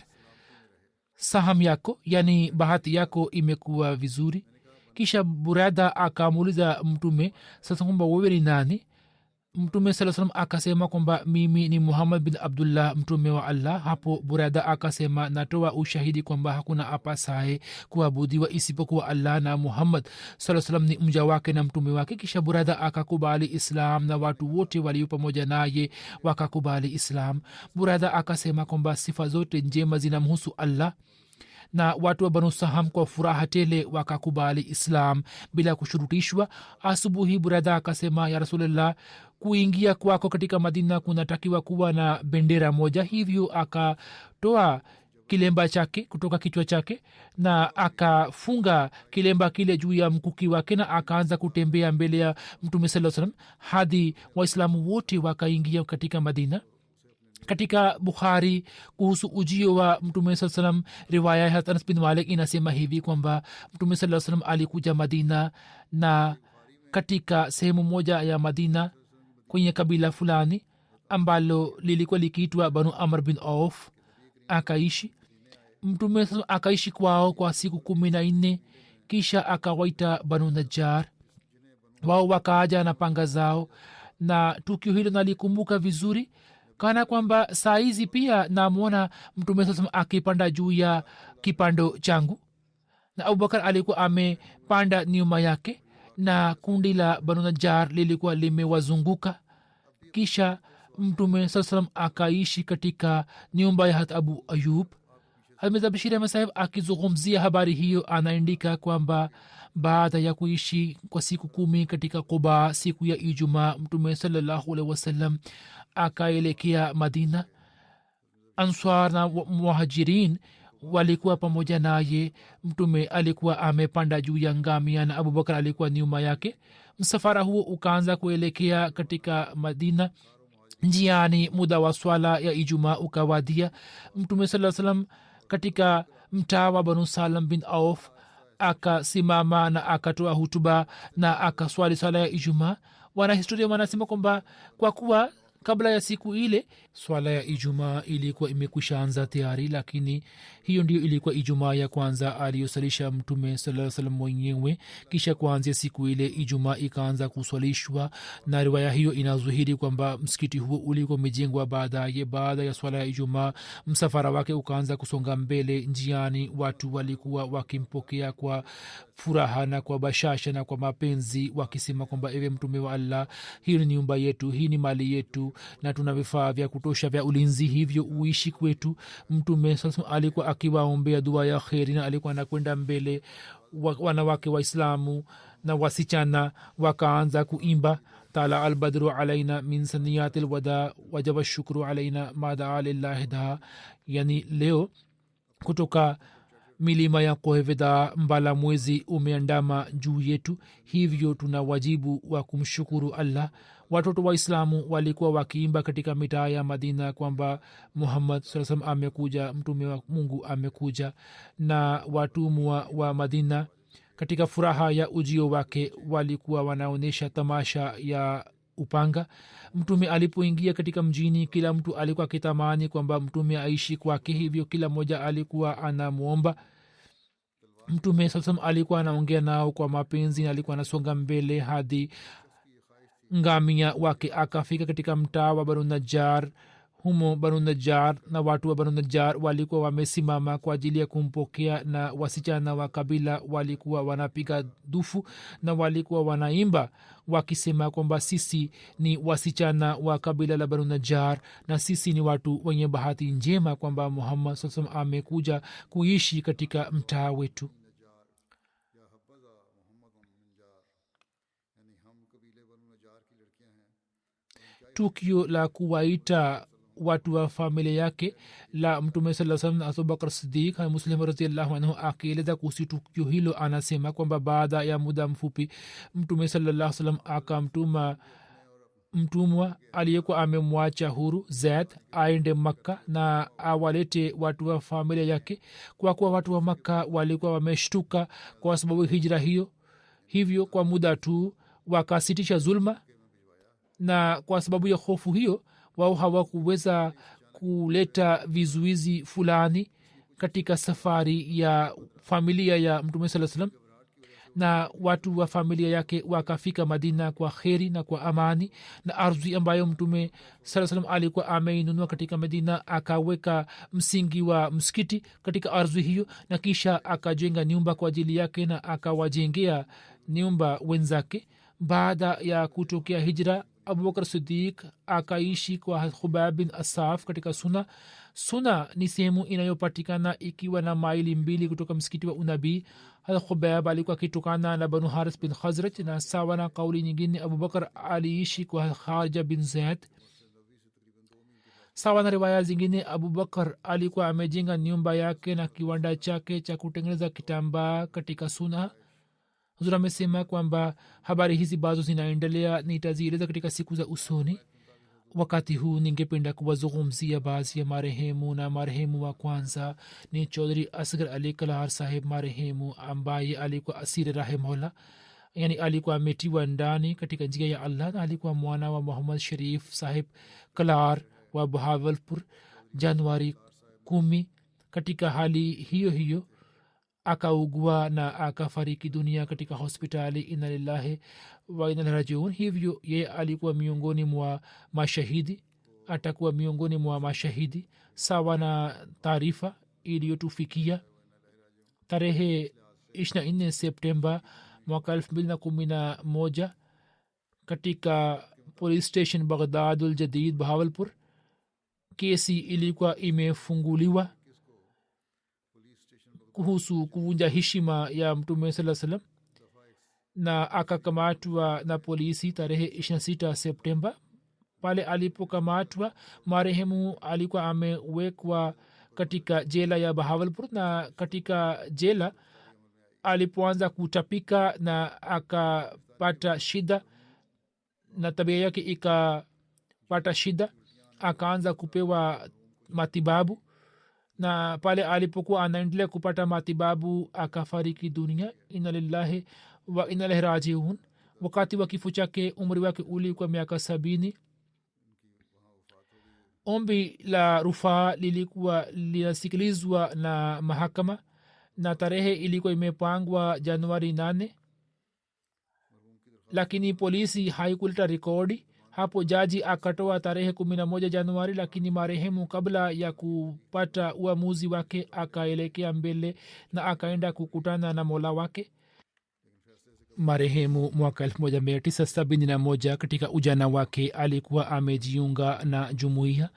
saham yako, yani bahati yako imekuwa vizuri. Kisha Burada akamuuliza mtume sasa kwamba wewe ni nani? Mtume saa salam akasema kwamba mimi ni Muhammad bin Abdullah, mtume wa Allah. Hapo Burada akasema natoa ushahidi kwamba hakuna apasaye kuabudiwa isipokuwa Allah na Muhammad saa salam ni mja wake na mtume wake. Kisha Burada akakubali Islam na watu wote walio pamoja naye wakakubali Islam. Burada akasema kwamba sifa zote njema zinamhusu Allah na watu wa banu saham kwa furaha tele wakakubali islam bila kushurutishwa. Asubuhi burada akasema, ya rasulullah, kuingia kwako katika madina kunatakiwa kuwa na bendera moja. Hivyo akatoa kilemba chake kutoka kichwa chake na akafunga kilemba kile juu ya mkuki wake na akaanza kutembea mbele ya mtume saa salam hadi waislamu wote wakaingia katika madina. Katika bukhari kuhusu ujio wa mtume saa salam, riwaya ya anas bin malik inasema hivi kwamba mtume saa salam alikuja madina na katika sehemu moja ya madina kwenye kabila fulani ambalo lilikuwa likiitwa banu amr bin auf akaishi. Mtume akaishi kwao kwa siku 14. kisha akawaita banu najjar. Wao wakaaja na panga zao, na tukio hilo nalikumbuka vizuri kana kwamba saa hizi pia namwona mtume sasa akipanda juu ya kipando changu, na abubakar alikuwa amepanda nyuma yake na kundi la banu najjar lilikuwa limewazunguka. kisha mtume saa salam akaishi katika nyumba ya hat abu ayub. Hamid bashir ahmad saheb akizungumzia habari hiyo anaandika kwamba baada ya kuishi kwa siku 10 katika Quba, siku ya Ijumaa mtume sallallahu alaihi wasallam akaelekea Madina. Answar na muhajirin walikuwa pamoja naye. Mtume alikuwa amepanda juu ya ngamia na Abubakar alikuwa nyuma yake. Msafara huo ukaanza kuelekea katika Madina. Njiani muda wa swala ya Ijumaa ukawadia. Mtume sallallahu alaihi wasallam katika mtaa wa banu salam bin auf akasimama na akatoa hutuba na akaswali swala ya Ijumaa. Wanahistoria wanasema kwamba kwa kuwa kabla ya siku ile swala ya Ijumaa ilikuwa imekwisha anza tayari, lakini hiyo ndio ilikuwa Ijumaa ya kwanza aliyosalisha mtume sallallahu alaihi wasallam mwenyewe. Kisha kuanzia siku ile Ijumaa ikaanza kuswalishwa, na riwaya hiyo inazuhiri kwamba msikiti huo ulikuwa umejengwa baada ya swala ya Ijumaa. Msafara wake ukaanza kusonga mbele. Njiani watu walikuwa wakimpokea kwa furaha na kwa bashasha na kwa mapenzi, wakisema kwamba ewe mtume wa Allah, hii ni nyumba yetu, hii ni mali yetu na tuna vifaa vya kutosha vya ulinzi, hivyo uishi kwetu. Mtume sasa alikuwa akiwaombea dua ya kheri na alikuwa anakwenda mbele. Wanawake waislamu na wasichana wakaanza kuimba, tala albadru alaina min saniyati alwada wajaba shukru alaina madaa lillahi daha, yani leo kutoka milima ya koheveda mbala mwezi umeandama juu yetu, hivyo tuna wajibu wa kumshukuru Allah. Watoto waislamu walikuwa wakiimba katika mitaa ya Madina kwamba Muhammad sallallahu alaihi wasallam amekuja, mtume wa Mungu amekuja. Na watumwa wa Madina katika furaha ya ujio wake walikuwa wanaonesha tamasha ya upanga. Mtume alipoingia katika mjini, kila mtu alikuwa akitamani kwamba mtume aishi kwake, hivyo kila mmoja alikuwa anamuomba. Mtume sallallahu alikuwa anaongea nao kwa mapenzi na alikuwa anasonga mbele hadi ngamia wake akafika katika mtaa wa banu najjar. Humo banu najjar na watu wa banu najjar walikuwa wamesimama kwa ajili ya kumpokea, na wasichana wa kabila walikuwa wanapiga dufu na walikuwa wanaimba wakisema kwamba sisi ni wasichana wa kabila la banu najjar na sisi ni watu wenye bahati njema kwamba Muhammad sallallahu alaihi wasallam amekuja kuishi katika mtaa wetu. Tukio la kuwaita watu wa familia yake la mtume sallallahu alaihi wasallam, Abubakar Siddiq na Muslim radhiyallahu anhu akieleza kuhusu tukio hilo, anasema kwamba baada ya muda mfupi mtume sallallahu alaihi wasallam akamtuma mtumwa aliyekuwa amemwacha huru Zaid aende Makka na awalete watu wa familia yake, kwa kuwa watu wa Makka walikuwa wameshtuka kwa sababu hijra hiyo. Hivyo kwa muda tu wakasitisha zulma, na kwa sababu ya hofu hiyo wao hawakuweza kuleta vizuizi fulani katika safari ya familia ya mtume sallallahu alaihi wasallam, na watu wa familia yake wakafika Madina kwa kheri na kwa amani. Na ardhi ambayo mtume sallallahu alaihi wasallam alikuwa ameinunua katika Madina, akaweka msingi wa msikiti katika ardhi hiyo, na kisha akajenga nyumba kwa ajili yake na akawajengea nyumba wenzake. Baada ya kutokea hijra abubakar sidik akaishi kwa khubab bin asaf katika suna. Suna ni sehemu inayopatikana ikiwa na maili 2 kutoka msikiti wa unabii. Khubab alikuwa akitokana na banu haris bin khazraj, na sawa na kauli nyingine abubakar aliishi kwa kharija bin zaid. sawa na riwaya zingine abubakar alikuwa amejenga nyumba yake na kiwanda chake cha kutengeneza kitambaa katika suna. huzur amesema kwamba habari hizi bazo zinaendelea, nitazieleza katika siku za usoni. wakati huu ningependa kuwazungumzia baadhi ya marehemu, na marehemu wa kwanza ni chaudhry asghar ali kalahar saheb marehemu, ambaye alikuwa asiri rahimahullah, yani alikuwa ametiwa ndani katika njia ya allah, na alikuwa mwana wa muhammad sharif saheb kalahar wa bahawalpur. januari 10 katika hali hiyo hiyo akaugua na akafariki dunia katika hospitali. inna lillahi wa inna ilaihi rajiun. hivyo yeye alikuwa miongoni mwa mashahidi, atakuwa miongoni mwa mashahidi sawa na taarifa iliyotufikia tarehe 24 septemba mwaka 2011 katika police station baghdadul jadid bahawalpur. kesi ilikuwa imefunguliwa kuhusu kuvunja heshima ya mtume saa salam, na akakamatwa na polisi tarehe 26 septemba. pale alipokamatwa marehemu alikuwa amewekwa katika jela ya bahawalpur, na katika jela alipoanza kutapika na akapata shida na tabia yake ikapata shida, akaanza kupewa matibabu, na pale alipokuwa anaendelea kupata matibabu akafariki dunia. inna lillahi wa inna ilaihi rajiun. wakati wa kifo chake umri wake ulikuwa miaka 70. ombi la rufaa lilikuwa linasikilizwa na mahakama, na tarehe ilikuwa imepangwa januari 8, lakini polisi haikuleta rekodi. hapo jaji akatoa tarehe 11 januari, lakini marehemu kabla ya kupata uamuzi wake akaelekea mbele na akaenda kukutana na mola wake. marehemu mwaka 1971 katika ujana wake alikuwa amejiunga na jumuiya.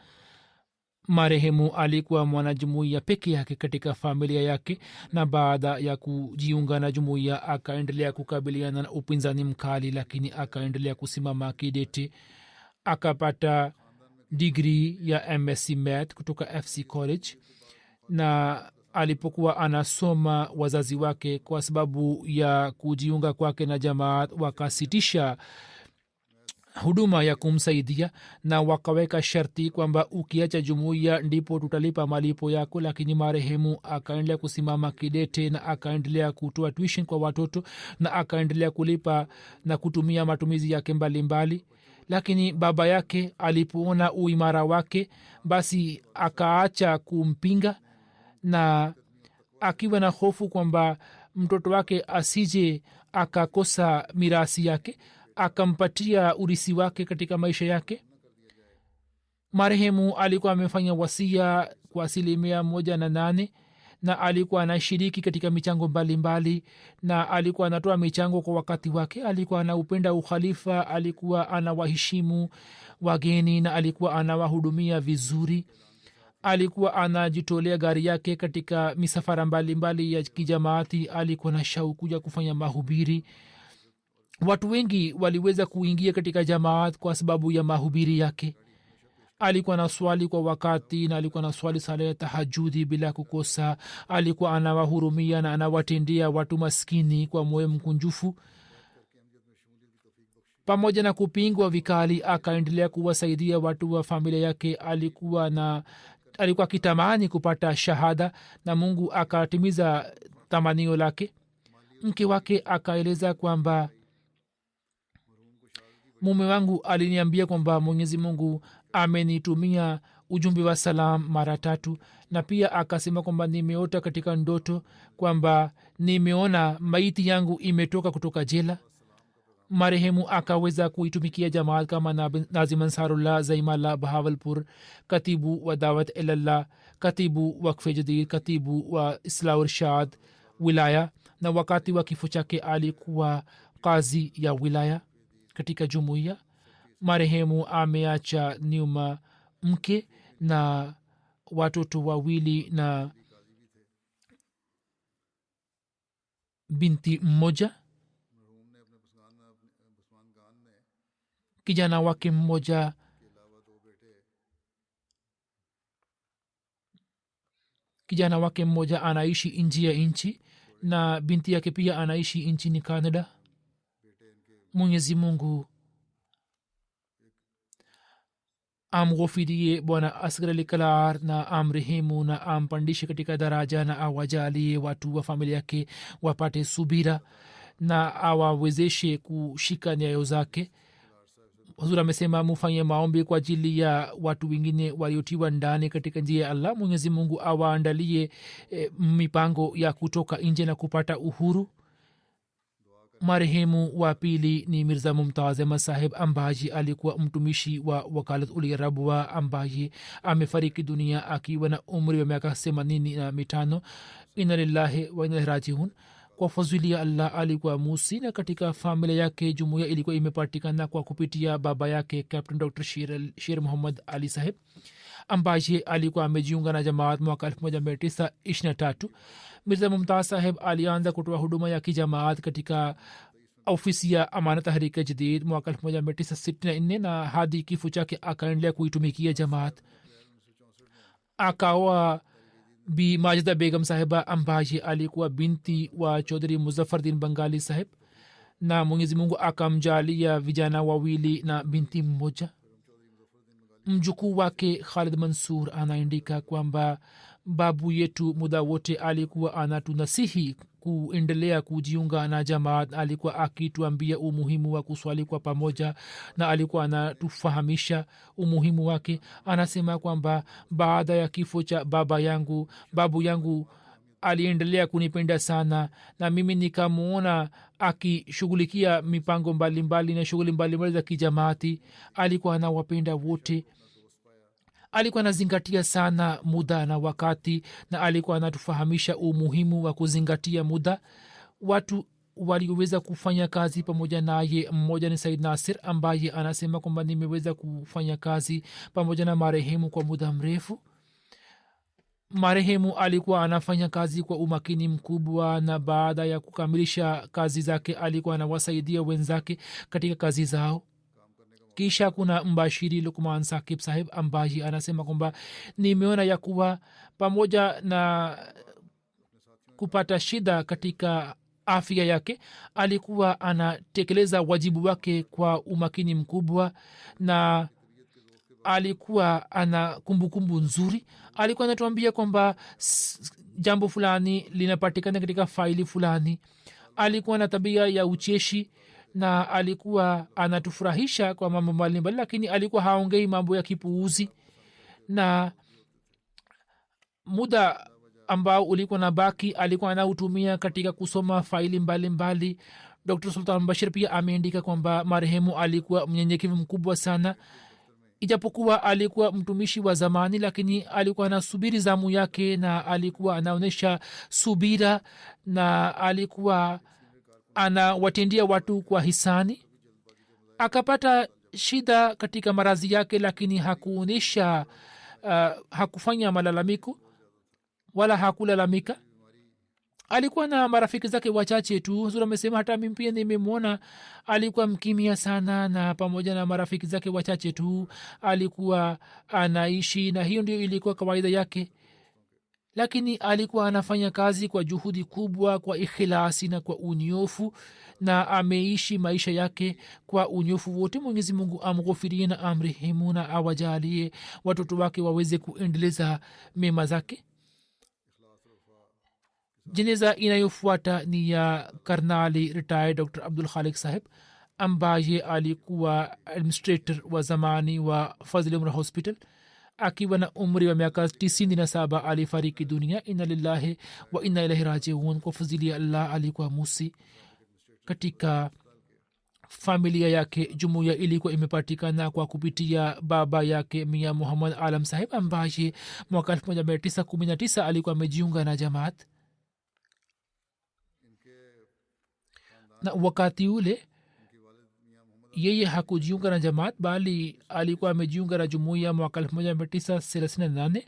marehemu alikuwa mwanajumuiya peke yake katika familia yake, na baada ya kujiunga na jumuiya akaendelea kukabiliana na upinzani mkali, lakini akaendelea kusimama kidete. akapata digri ya msc math kutoka fc college, na alipokuwa anasoma wazazi wake kwa sababu ya kujiunga kwake na jamaat wakasitisha huduma ya kumsaidia, na wakaweka sharti kwamba ukiacha jumuiya ndipo tutalipa malipo yako. lakini marehemu akaendelea kusimama kidete na akaendelea kutoa tuition kwa watoto na akaendelea kulipa na kutumia matumizi yake mbalimbali. lakini baba yake alipoona uimara wake, basi akaacha kumpinga, na akiwa na hofu kwamba mtoto wake asije akakosa mirasi yake, akampatia urisi wake katika maisha yake. marehemu alikuwa amefanya wasia kwa 108, na alikuwa anashiriki katika michango mbalimbali, na alikuwa anatoa michango kwa wakati wake. alikuwa anaupenda ukhalifa, alikuwa anawaheshimu wageni, na alikuwa anawahudumia vizuri. alikuwa anajitolea gari yake katika misafara mbalimbali ya kijamaati. alikuwa na shauku ya kufanya mahubiri. watu wengi waliweza kuingia katika jamaat kwa sababu ya mahubiri yake. alikuwa na swali kwa wakati, na alikuwa na swali sala ya tahajudi bila kukosa. alikuwa anawahurumia na anawatendea watu maskini kwa moyo mkunjufu. pamoja na kupingwa vikali, akaendelea kuwasaidia watu wa familia yake. alikuwa akitamani kupata shahada, na mungu akatimiza tamanio lake. mke wake akaeleza kwamba mume wangu aliniambia kwamba mwenyezi mungu amenitumia ujumbe wa salam mara 3, na pia akasema kwamba nimeota katika ndoto kwamba nimeona maiti yangu imetoka kutoka jela. marehemu akaweza kuitumikia jamaat kama nazim ansarullah zaimala bahawalpur, katibu wa dawat ilallah, katibu wakfe jadid, katibu wa islah irshad wilaya, na wakati wa kifo chake alikuwa kazi ya wilaya katika jumuiya. marehemu ameacha nyuma mke na watoto wawili na binti mmoja. kijana wake mmoja anaishi nje ya nchi na binti yake pia anaishi nchini canada. mwenyezi mungu amghofirie bwana asghar ali kalar na amrehemu na ampandishe katika daraja na awajalie watu wa familia yake wapate subira na awawezeshe kushika nyayo zake. huzur amesema mufanye maombi kwa ajili ya watu wengine waliotiwa ndani katika njia ya allah. mwenyezi mungu awaandalie mipango ya kutoka nje na kupata uhuru. marehemu wa pili ni mirza mumtaz ahmad saheb ambaye alikuwa mtumishi wa wakalat ul rabwa ambaye amefariki dunia akiwa na umri wa miaka 85. inna lillahi wa inna ilaihi rajiun. kwa fadhili ya allah alikuwa musi na katika familia yake jumuiya ilikuwa imepatikana kwa kupitia baba yake captain dr sher muhammad ali saheb ambaye alikuwa amejiunga na jamaat mwaka 1923. mirza mumtaz saheb alianza kutoa huduma ya kijamaat katika ofisi ya amana tahrika jadid mwaka 1964 na hadi kifo chake akaendelea kuitumikia jamaat. akaoa bi majida begum sahiba ambaye alikuwa binti wa chaudhry muzaffardin bangali saheb na mwenyezi mungu akamjalia vijana wawili na binti mmoja. mjukuu wake khalid mansur anaandika kwamba babu yetu muda wote alikuwa anatunasihi kuendelea kujiunga na jamaat. alikuwa akituambia umuhimu wa kuswali kwa pamoja na alikuwa anatufahamisha umuhimu wake. anasema kwamba baada ya kifo cha babu yangu aliendelea kunipenda sana na mimi nikamwona akishughulikia mipango mbalimbali na shughuli mbalimbali za kijamaati. alikuwa anawapenda wote, alikuwa anazingatia sana muda na wakati na alikuwa anatufahamisha umuhimu wa kuzingatia muda. watu walioweza kufanya kazi pamoja naye mmoja ni said nasir ambaye anasema kwamba nimeweza kufanya kazi pamoja na marehemu kwa muda mrefu. marehemu alikuwa anafanya kazi kwa umakini mkubwa na baada ya kukamilisha kazi zake alikuwa anawasaidia wenzake katika kazi zao. kisha kuna mbashiri lukman sakib sahib ambaye anasema kwamba nimeona ya kuwa pamoja na kupata shida katika afya yake alikuwa anatekeleza wajibu wake kwa umakini mkubwa na alikuwa ana kumbukumbu nzuri. alikuwa anatuambia kwamba jambo fulani linapatikana katika faili fulani. alikuwa na tabia ya ucheshi na alikuwa anatufurahisha kwa mambo mbalimbali, lakini alikuwa haongei mambo ya kipuuzi. na muda ambao ulikuwa na baki alikuwa anautumia katika kusoma faili mbalimbali. dr sultan bashir pia ameandika kwamba marehemu alikuwa mnyenyekevu mkubwa sana. ijapokuwa alikuwa mtumishi wa zamani, lakini alikuwa anasubiri zamu yake na alikuwa anaonyesha subira na alikuwa anawatendia watu kwa hisani. akapata shida katika marazi yake, lakini hakuonyesha hakufanya malalamiko wala hakulalamika. alikuwa na marafiki zake wachache tu. huzur amesema hata mimi pia nimemwona alikuwa mkimia sana na pamoja na marafiki zake wachache tu alikuwa anaishi, na hiyo ndio ilikuwa kawaida yake. lakini alikuwa anafanya kazi kwa juhudi kubwa, kwa ikhilasi na kwa unyofu, na ameishi maisha yake kwa unyofu wote. mwenyezi mungu amghofirie na amrehemu na awajalie watoto wake waweze kuendeleza mema zake. jeneza inayofuata ni ya karnali retired dr abdul khalik saheb ambaye alikuwa administrator wa zamani wa fazil umra hospital. akiwa na umri wa miaka 97 alifariki dunia. inna lillahi wa inna ilaihi rajiun. kwa fadhili ya allah alikuwa musi. katika familia yake jumuiya ilikuwa imepatikana kwa kupitia baba yake mia muhammad alam saheb ambaye mwaka 1919 alikuwa amejiunga na jamaat. na wakati ule yeye hakujiunga na jamaat bali alikuwa amejiunga na jumuiya mwaka 1938.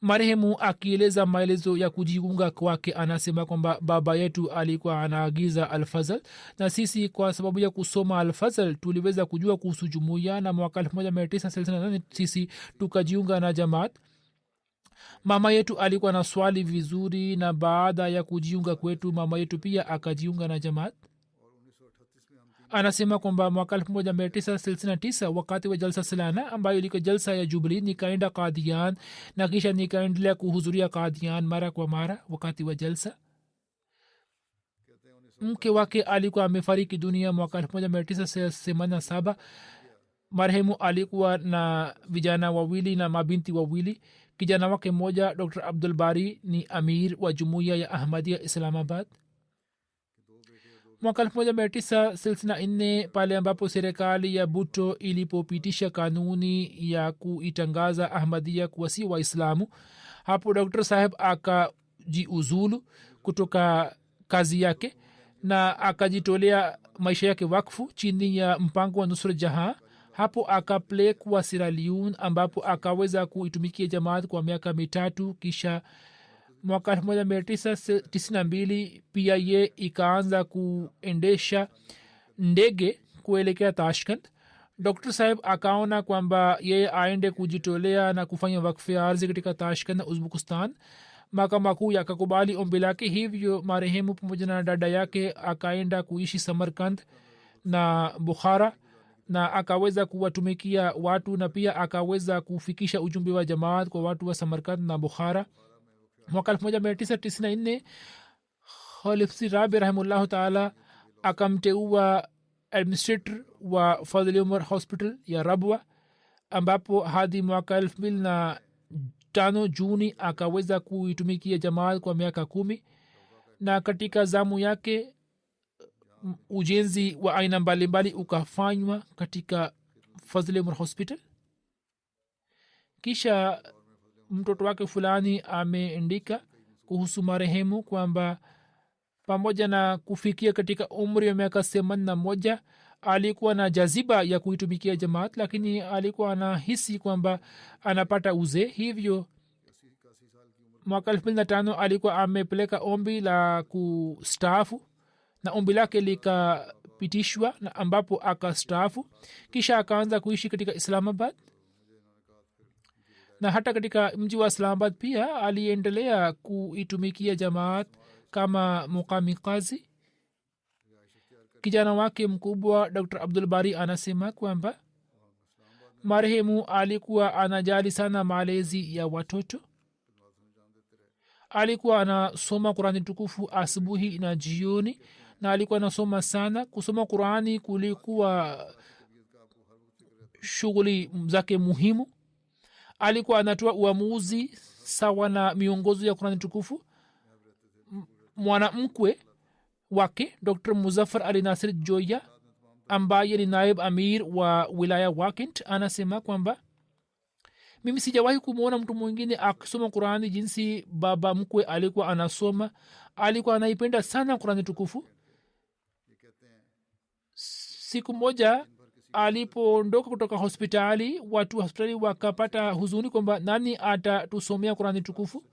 marehemu akieleza maelezo ya kujiunga kwake anasema kwamba baba yetu alikuwa anaagiza alfazal na sisi kwa sababu ya kusoma alfazal tuliweza kujua kuhusu jumuiya na mwaka 1938 sisi tukajiunga na jamaat. mama yetu alikuwa na swali vizuri na baada ya kujiunga kwetu mama yetu pia akajiunga na jamaat. anasema kwamba mwaka 1969 wakati wa jalsa salana ambayo ilikuwa jalsa ya jubli nikaenda Qadian na kisha nikaendelea kuhudhuria Qadian mara kwa mara. wakati wa jalsa mke wake alikuwa amefariki dunia mwaka 1987. marehemu alikuwa na vijana wawili na mabinti wawili. kijana wake mmoja Dr. Abdul Bari ni amir wa jumuiya ya Ahmadiyya Islamabad. mwaka 1964 pale ambapo serikali ya Bhutto ilipopitisha kanuni ya kuitangaza Ahmadiyya kuwa si waislamu, hapo Dr. Saheb akajiuzulu kutoka kazi yake na akajitolea maisha yake wakfu chini ya mpango wa Nusrat Jahan. hapo akapelekwa Sierra Leone ambapo akaweza kuitumikia jamaat kwa miaka mitatu. kisha mwaka 1992 pia ye ikaanza kuendesha ndege kuelekea Tashkent. Dr. Saheb akaona kwamba yeye aende kujitolea na kufanya wakfu ya ardhi katika Tashkent na Uzbekistan. mahakama kuu yakakubali ombi lake, hivyo marehemu pamoja na dada yake akaenda kuishi Samarkand na Bukhara na akaweza kuwatumikia watu na pia akaweza kufikisha ujumbe wa jamaat kwa watu wa Samarkand na Bukhara. mwaka 1994 Khalifsi Rabi rahimahullahu taala akamteua administrator wa Fadhli Umar Hospital ya Rabwa ambapo hadi mwaka 2005 Juni akaweza kuitumikia jamaat kwa miaka 10. na katika zamu yake ujenzi wa aina mbalimbali ukafanywa katika Fadhli Umar Hospital. kisha mtoto wake fulani ameandika kuhusu marehemu kwamba pamoja na kufikia katika umri wa miaka 81 alikuwa na jaziba ya kuitumikia jamaat, lakini alikuwa anahisi kwamba anapata uzee. hivyo mwaka 2005 alikuwa amepeleka ombi la kustaafu na ombi lake likapitishwa na ambapo akastaafu. kisha akaanza kuishi katika Islamabad na hata katika mji wa Islamabad pia aliendelea kuitumikia jamaat kama mukami qazi. kijana wake mkubwa Dr. Abdul Bari anasema kwamba marehemu alikuwa anajali sana malezi ya watoto. alikuwa anasoma Qurani tukufu asubuhi na jioni na alikuwa anasoma sana. kusoma Qurani kulikuwa shughuli zake muhimu. alikuwa anatoa uamuzi sawa na miongozo ya Qurani tukufu. mwanamkwe wake Dr. Muzaffar Ali Nasir Joya ambaye ni naib amir wa wilaya Wakint anasema kwamba mimi sijawahi kumwona mtu mwingine akisoma Qurani jinsi baba mkwe alikuwa anasoma. alikuwa anaipenda sana Qurani tukufu. siku moja alipoondoka kutoka hospitali, watu wa hospitali wakapata huzuni kwamba nani atatusomea Qurani tukufu.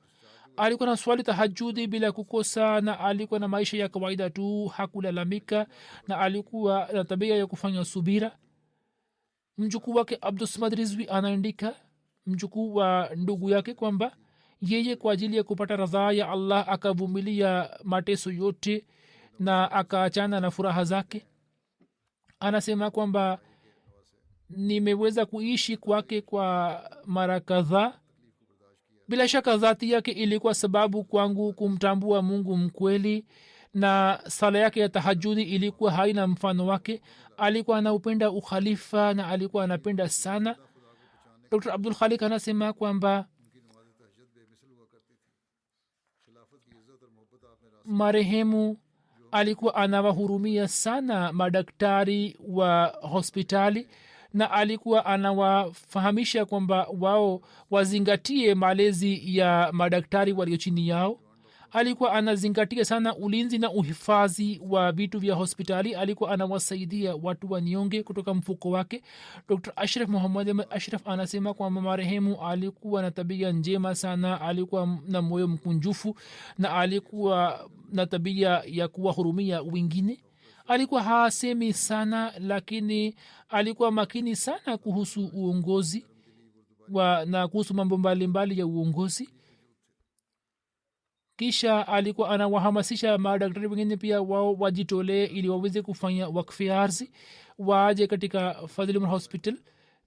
alikuwa na swali tahajudi bila kukosa na alikuwa na maisha ya kawaida tu, hakulalamika na alikuwa na tabia ya kufanya subira. mjukuu wake Abdussamad Rizvi anaandika, mjukuu wa ndugu yake, kwamba yeye kwa ajili ya kupata radhaa ya Allah akavumilia mateso yote na akaachana na furaha zake. anasema kwamba nimeweza kuishi kwake kwa mara kadhaa. bila shaka dhati yake ilikuwa sababu kwangu kumtambua Mungu mkweli, na sala yake ya tahajudi ilikuwa haina mfano wake. alikuwa anaupenda ukhalifa na alikuwa anapenda sana. Dr. Abdul Khalik anasema kwamba marehemu alikuwa anawahurumia sana madaktari wa hospitali na alikuwa anawafahamisha kwamba wao wazingatie malezi ya madaktari walio chini yao. alikuwa anazingatia sana ulinzi na uhifadhi wa vitu vya hospitali. Alikuwa anawasaidia watu wanyonge kutoka mfuko wake. Dr Ashraf Muhammad Ashraf anasema kwamba marehemu alikuwa na tabia njema sana, alikuwa na moyo mkunjufu na alikuwa na tabia ya kuwahurumia wengine. Alikuwa hasemi sana, lakini alikuwa makini sana kuhusu uongozi na kuhusu mambo mbalimbali ya uongozi. Kisha alikuwa anawahamasisha madaktari wengine pia wao wajitolee ili waweze kufanya wakfi arzi, waje katika Fadhil Hospital.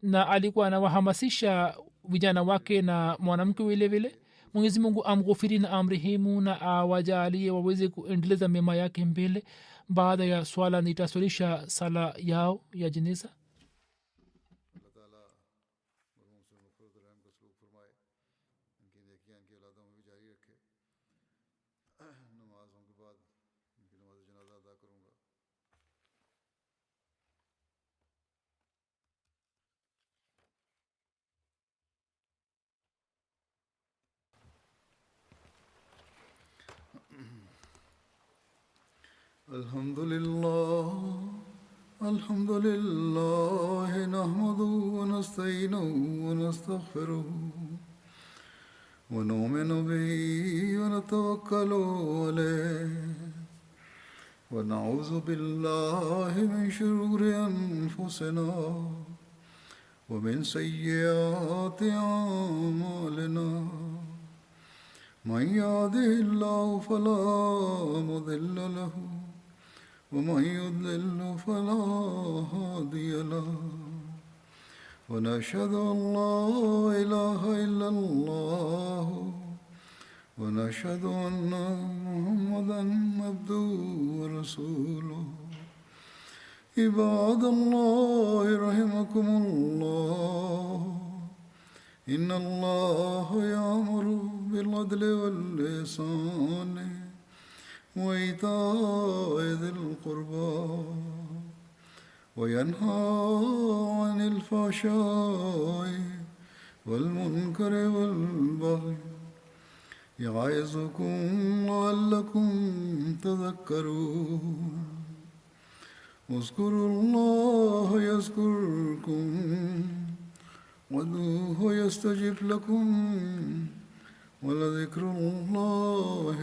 Na alikuwa anawahamasisha vijana wake na mwanamke vile vile. Mwenyezi Mungu amghufiri na amrehemu na awajalie waweze kuendeleza mema yake mbele. Baada ya swala nitaswalisha sala yao ya jeneza. الحمد لله نحمده ونستعينه ونستغفره ونؤمن به ونتوكل عليه ونعوذ بالله من شرور أنفسنا ومن سيئات أعمالنا من يهده الله فلا مضل له ومن يضلل فلا هادي له ونشهد أن لا إله إلا الله ونشهد أن محمدا عبده ورسوله عباد الله رحمكم الله إن الله يأمر بالعدل والإحسان وإيتاء ذي القربى وينهى عن الفحشاء والمنكر والبغي يعظكم لعلكم تذكرون اذكروا الله يذكركم وادعوه يستجب لكم ولذكر الله